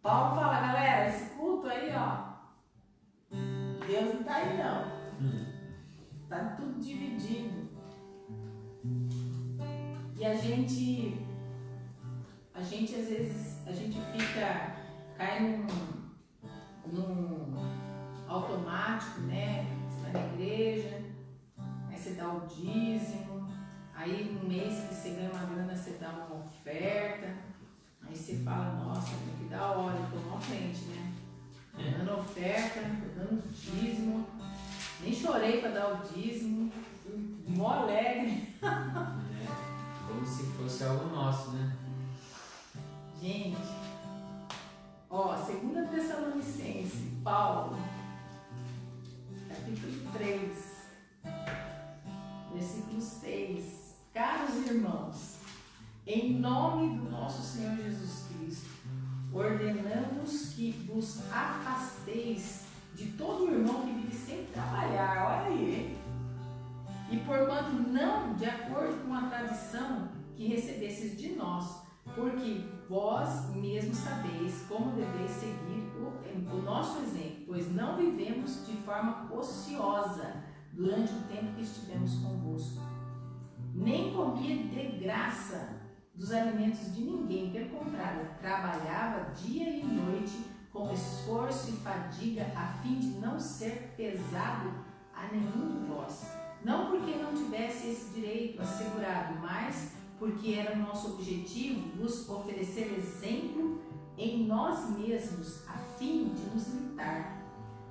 Paulo fala, galera, esse culto aí, Deus não está aí não. Está tudo dividido. E a gente às vezes, cai num automático, né? Você vai na igreja, aí você dá o dízimo, aí no mês que você ganha uma grana, você dá uma oferta, aí você fala, nossa, que da hora, eu tô na frente, né? Dando oferta, dando dízimo, nem chorei para dar o dízimo, mó alegre. Como se fosse algo nosso, né? Gente, 2 Tessalonicenses, Paulo, capítulo 3, versículo 6. Caros irmãos, em nome do nosso Senhor Jesus Cristo, ordenamos que vos afasteis de todo irmão que vive sem trabalhar, olha aí, hein? E porquanto não de acordo com a tradição que recebestes de nós, porque vós mesmos sabeis como deveis seguir o nosso exemplo, pois não vivemos de forma ociosa durante o tempo que estivemos convosco, nem comia de graça dos alimentos de ninguém, pelo contrário, trabalhava dia e noite com esforço e fadiga, a fim de não ser pesado a nenhum de vós. Não porque não tivesse esse direito assegurado, mas porque era nosso objetivo vos oferecer exemplo em nós mesmos, a fim de nos imitar.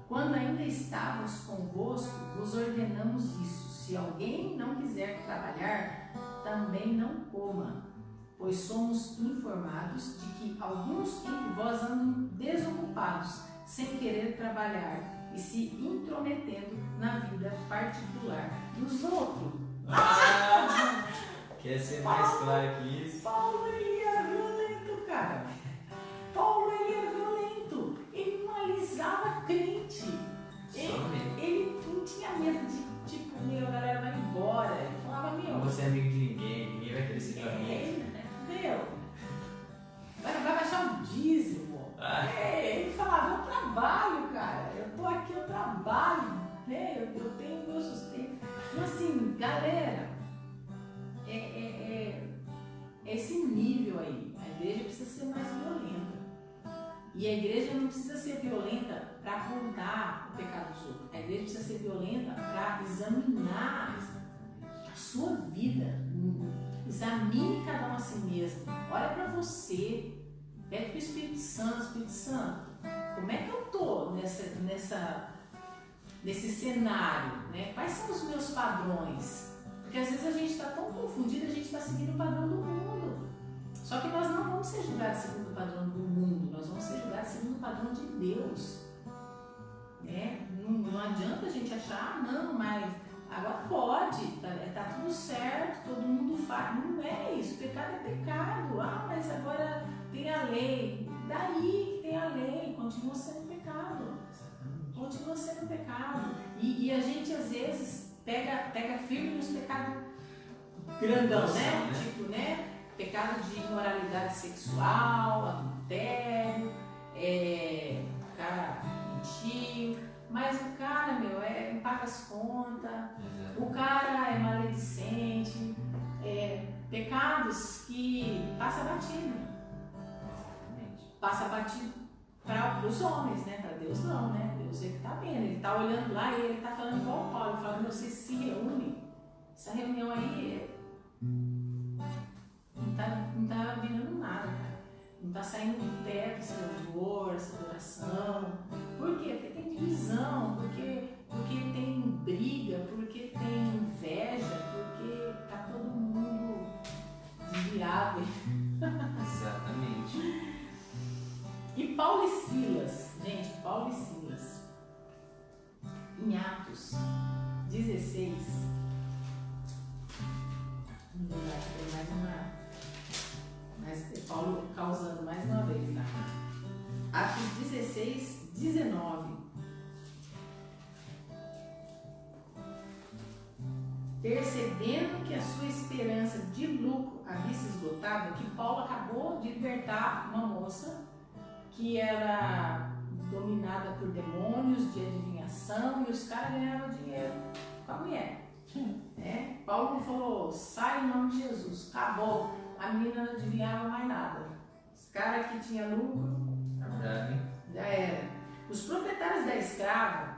Quando ainda estávamos convosco, vos ordenamos isso: se alguém não quiser trabalhar, também não coma, pois somos informados de que alguns entre vós andam desocupados, sem querer trabalhar e se intrometendo na vida particular dos outros. Quer ser mais claro que isso? Paulo, ele era violento, cara. Paulo, ele era violento. Ele não alisava crente. Ele não tinha medo de, tipo, meu, a galera vai embora. Ele falava, meu... Não vou ser amigo de ninguém, ninguém vai querer ser meu amigo. Meu, vai baixar o dízimo. Ele falava, eu trabalho, cara. Eu tô aqui, eu trabalho. Né? Eu tenho meu sustento. Então, assim, galera, esse nível aí. A igreja precisa ser mais violenta. E a igreja não precisa ser violenta para apontar o pecado dos outros. A igreja precisa ser violenta para examinar a sua vida. Examine cada um a si mesmo. Olha para você. Pede para o Espírito Santo, como é que eu tô nesse cenário? Né? Quais são os meus padrões? Porque às vezes a gente está tão confundido, a gente está seguindo o padrão do mundo. Só que nós não vamos ser julgados segundo o padrão do mundo, nós vamos ser julgados segundo o padrão de Deus. Né? Não adianta a gente achar, não, mas agora pode, tá tudo certo, todo mundo faz. Não é isso, pecado é pecado. Mas agora tem a lei. Daí tem a lei, continua sendo pecado. Continua sendo pecado. E a gente às vezes pega firme nos pecados grandão, né? Tipo, né? Pecado de imoralidade sexual, adultério, cara mentiu. Mas o cara, meu, não paga as contas, o cara é maledicente, pecados que passa batido. Passa batido para os homens, né? Para Deus não, né? Deus ele está vendo, ele está olhando lá e ele está falando igual o Paulo, falando, vocês se reúnem. Essa reunião aí não tá virando nada, cara. Não está saindo do teto esse louvor, essa adoração. Por quê? Porque tem divisão, porque tem briga, porque tem inveja, porque tá todo mundo desviado. Exatamente. E Paulo e Silas, gente, Paulo e Silas, em Atos 16, tem mais uma. Mas Paulo causando mais uma vez, tá? Atos 16, 19. Percebendo que a sua esperança de lucro havia se esgotado, que Paulo acabou de libertar uma moça que era dominada por demônios de adivinhação e os caras ganhavam dinheiro com a mulher. Paulo falou, sai em nome de Jesus, acabou. A menina não adivinhava mais nada. Os caras que tinham lucro, já era. Os proprietários da escrava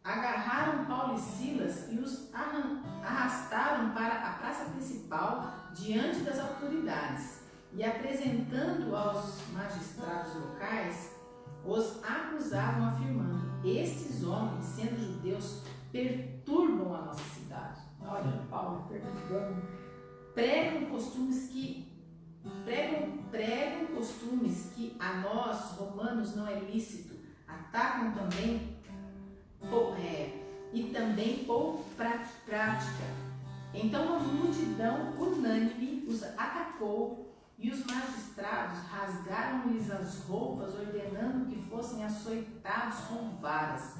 agarraram Paulo e Silas e os arrastaram para a praça principal diante das autoridades e, apresentando aos magistrados locais, os acusavam afirmando: estes homens, sendo judeus, perturbam a nossa cidade. Olha, Paulo perturbando. Pregam costumes que a nós, romanos, não é lícito. Atacam também e também pouco prática. Então a multidão unânime os atacou e os magistrados rasgaram-lhes as roupas, ordenando que fossem açoitados com varas.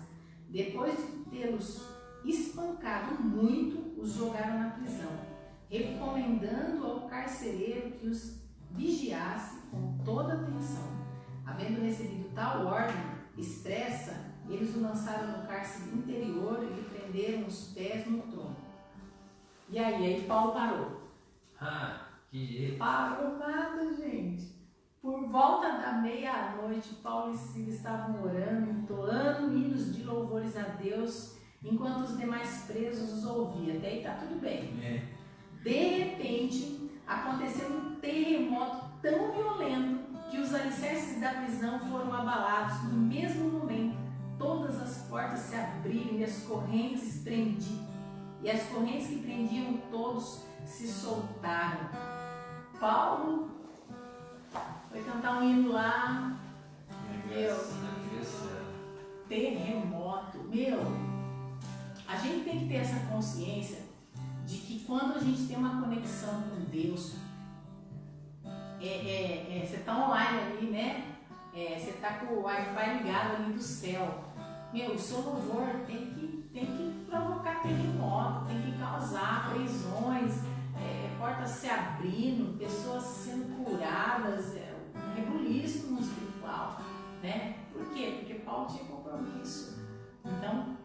Depois de tê-los espancado muito, os jogaram na prisão, recomendando ao carcereiro que os vigiasse com toda atenção. Havendo recebido tal ordem expressa, eles o lançaram no cárcere interior e lhe prenderam os pés no tronco. E aí Paulo parou. Que jeito. Parou nada, gente. Por volta da meia-noite, Paulo e Silas estavam orando, entoando hinos de louvores a Deus, enquanto os demais presos os ouviam. Até aí está tudo bem. De repente, aconteceu um terremoto tão violento que os alicerces da prisão foram abalados. No mesmo momento, todas as portas se abriram e as correntes que prendiam todos se soltaram. Paulo foi cantar um hino lá. Terremoto. A gente tem que ter essa consciência de que quando a gente tem uma conexão com Deus, você está online ali, né? Você está com o Wi-Fi ligado ali do céu. O seu louvor tem que provocar terremoto, tem que causar prisões, portas se abrindo, pessoas sendo curadas, um rebuliço no espiritual, né? Por quê? Porque Paulo tinha compromisso. Então,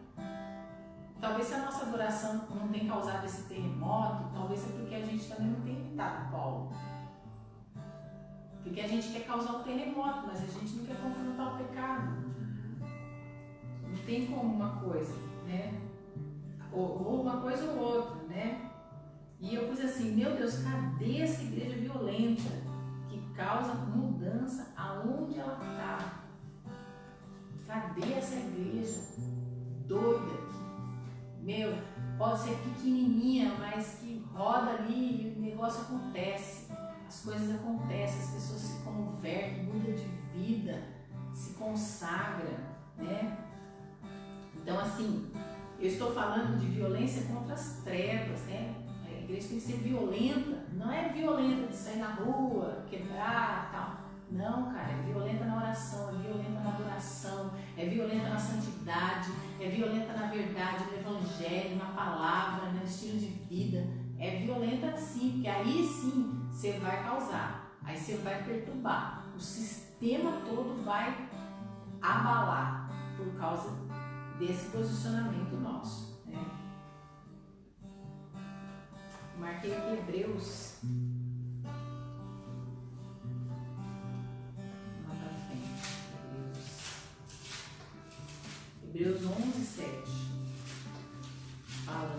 talvez se a nossa adoração não tenha causado esse terremoto, talvez é porque a gente também não tem imitado Paulo. Porque a gente quer causar um terremoto, mas a gente não quer confrontar o pecado. Não tem como uma coisa, né? Ou uma coisa ou outra, né? E eu pus assim, meu Deus, cadê essa igreja violenta que causa mudança aonde ela está? Cadê essa igreja doida? Pode ser pequenininha, mas que roda ali e o negócio acontece. As coisas acontecem, as pessoas se convertem, mudam de vida, se consagram, né? Então, assim, eu estou falando de violência contra as trevas, né? A igreja tem que ser violenta, não é violenta de sair na rua, quebrar e tal. Não, cara, é violenta na oração, é violenta na adoração, é violenta na santidade, é violenta na verdade, no evangelho, na palavra, no estilo de vida. É violenta sim, porque aí sim você vai causar, aí você vai perturbar, o sistema todo vai abalar por causa desse posicionamento nosso, né? Marquei aqui Hebreus. Hebreus 11:7 fala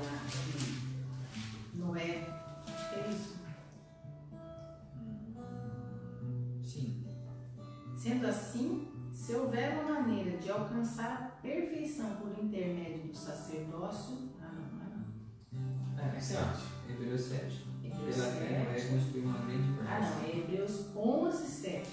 que Noé, acho que é isso. Sim. Sendo assim, se houver uma maneira de alcançar a perfeição por intermédio do sacerdócio, É 7. Hebreus 7. Hebreus Pela fé, 7. Noé construiu uma grande Não, é Hebreus 11:7.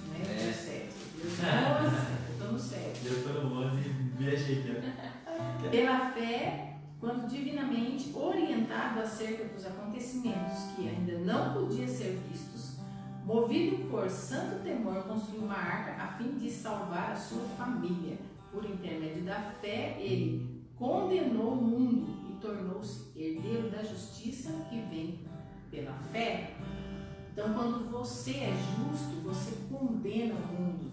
Não é Hebreus 7. Hebreus 11:7. Eu estou no 7. Eu estou no 11 e me achei aqui. Pela fé, quando divinamente orientado acerca dos acontecimentos que ainda não podiam ser vistos, movido por santo temor, construiu uma arca a fim de salvar a sua família. Por intermédio da fé, ele condenou o mundo e tornou-se herdeiro da justiça que vem pela fé. Então, quando você é justo, você condena o mundo.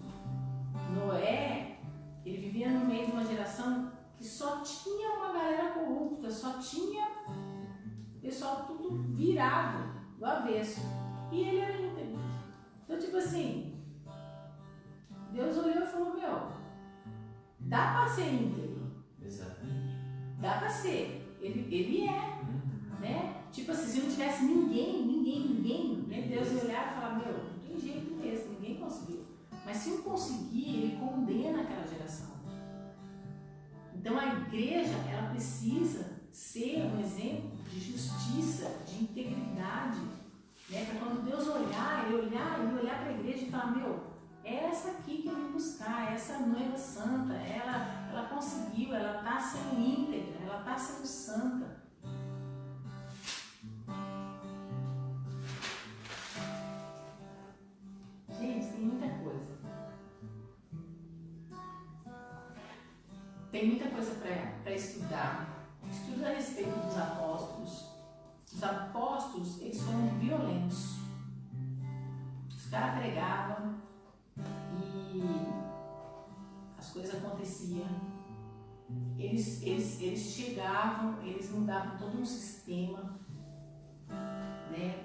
Noé, ele vivia no meio de uma geração que só tinha uma galera corrupta, só tinha pessoal tudo virado do avesso. E ele era íntegro. Então, tipo assim, Deus olhou e falou, dá pra ser íntegro. Exatamente. Dá pra ser. Ele é, né? Tipo assim, se não tivesse ninguém, né? Deus ia olhar e falar, não tem jeito mesmo, ninguém conseguiu. Mas se um conseguir, ele condena aquela geração. Então a igreja, ela precisa ser um exemplo de justiça, de integridade, né? Para quando Deus olhar, ele olhar para a igreja e falar, é essa aqui que eu vim buscar, essa noiva santa, ela conseguiu, ela está sendo íntegra, ela está sendo santa. Gente, tem muita coisa. Tem muita coisa para estudar. Estuda a respeito dos apóstolos. Os apóstolos, eles foram violentos. Os caras pregavam e as coisas aconteciam. Eles chegavam, eles mudavam todo um sistema, né?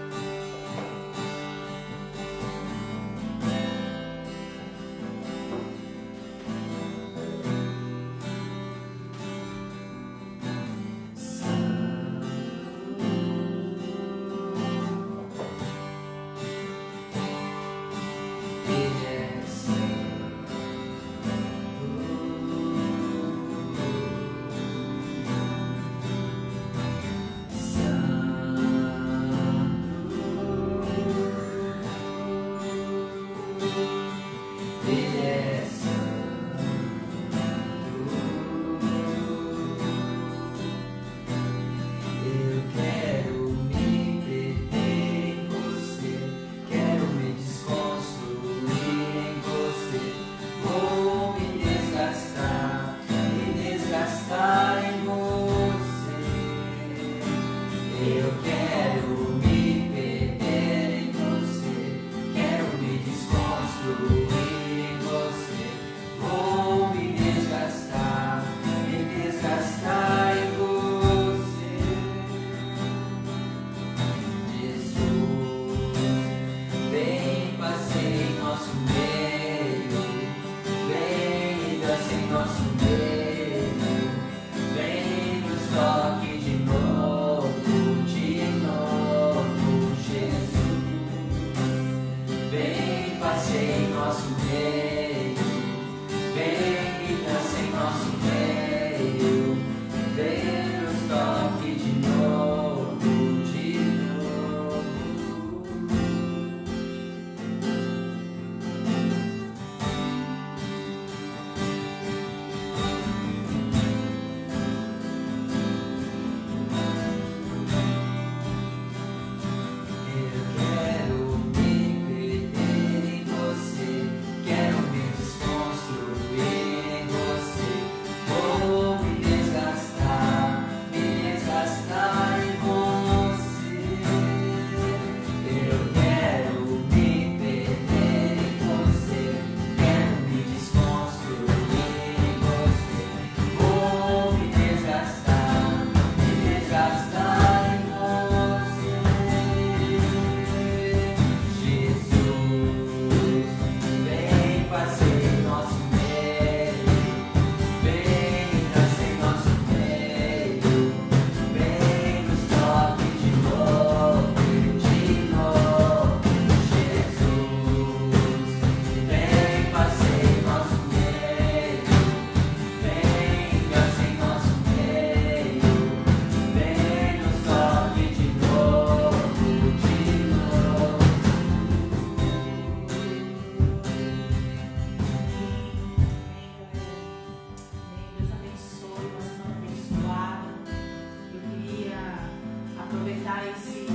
esse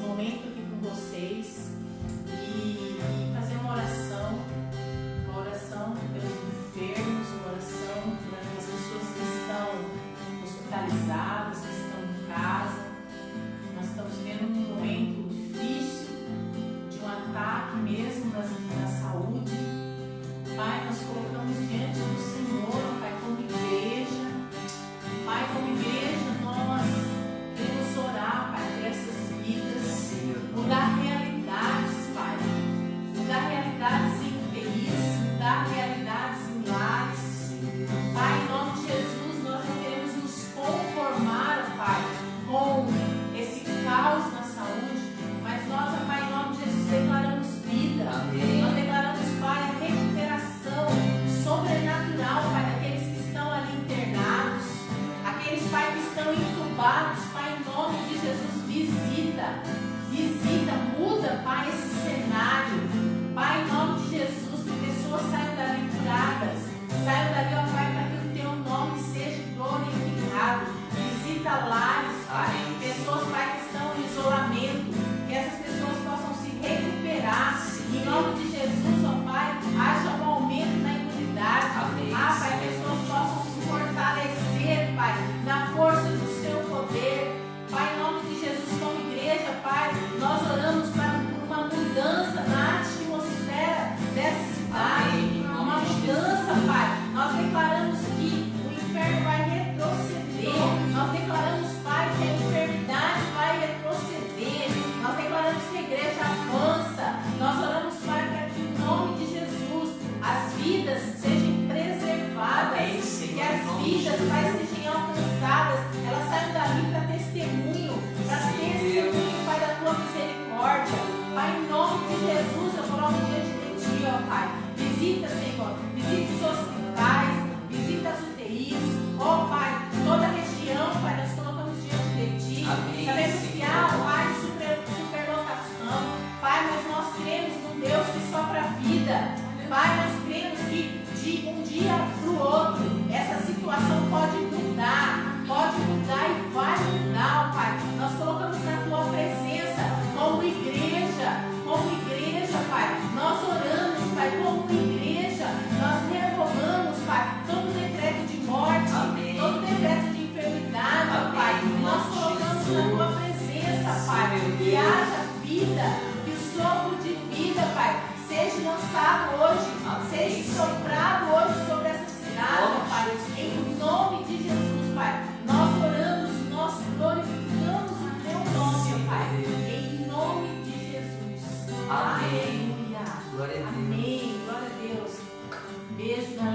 momento aqui com vocês e fazer uma oração pelos enfermos, uma oração para as pessoas que estão hospitalizadas, que estão em casa. Nós estamos vivendo um momento difícil de um ataque mesmo na saúde. Pai, nós colocamos diante do Senhor, Pai, como igreja. Pai, como igreja, nós queremos orar, Pai, por essas vidas, mudar realidades, Pai, mudar realidades em UTIs, mudar realidades em lares. Pai, em nome de Jesus, nós não queremos nos conformar, Pai, com esse caos na saúde, mas nós, Pai, em nome de Jesus, declaramos vida. Amém. Nós declaramos, Pai, a recuperação sobrenatural, Pai, daqueles que estão ali internados, aqueles, Pai, que estão entubados. Pai, em nome de Jesus, visita, muda, Pai, esse cenário. Pai, em nome de Jesus, que pessoas saiam dali curadas, saiam dali, ó Pai, para que o Teu nome seja glorificado. Visita lares, Pai, pessoas, Pai, que estão em isolamento, que essas pessoas possam se recuperar. Em nome de Jesus, ó Pai, haja um aumento na imunidade. Amém. Pai, pessoas possam se fortalecer, Pai, na força do Seu poder. Pai, em nome de Jesus, como igreja, Pai, nós oramos por uma mudança na atmosfera dessa cidade. Amém. Uma mudança, Pai. Nós declaramos que o inferno vai retroceder. Nós declaramos, Pai, que a enfermidade vai retroceder. Nós declaramos que a igreja avança. Nós oramos, Pai, para que em nome de Jesus as vidas sejam preservadas. Amém, Senhor, que as vidas, Pai, sejam alcançadas. Elas saiam dali para testemunho. Para testemunho, Pai, da Tua misericórdia. Pai, em nome de Jesus, eu coloco diante de Ti, ó Pai. Visita, Senhor. Visita os hospitais. Visita as UTIs. Ó Pai, toda a região, Pai, nós colocamos diante de Ti. Amém, Sabemos que Senhor. há, Pai, superlotação. Pai, mas nós cremos num Deus que sopra a vida. Pai, nós cremos que de um dia para o outro essa situação pode mudar e vai mudar, ó Pai. Nós colocamos na Tua presença como igreja, Pai. Nós oramos, Pai, como igreja. Nós revogamos, Pai, todo decreto de morte, Amém. todo decreto de enfermidade, ó Amém. Pai. Em Nós nome de colocamos na Jesus. Tua presença, Pai, Sim, meu que Deus. haja vida, que o sopro de vida, Pai, seja lançado hoje, Amém, seja Senhor. soprado hoje sobre essa cidade, Nome de Pai. Jesus. Em nome de Jesus, Pai, nós oramos, nós glorificamos o Teu nome, Sim, ó Pai. meu Deus. Em nome de Jesus. Amém. Aleluia. Glória a Deus. Amém. Glória a Deus. Beijo na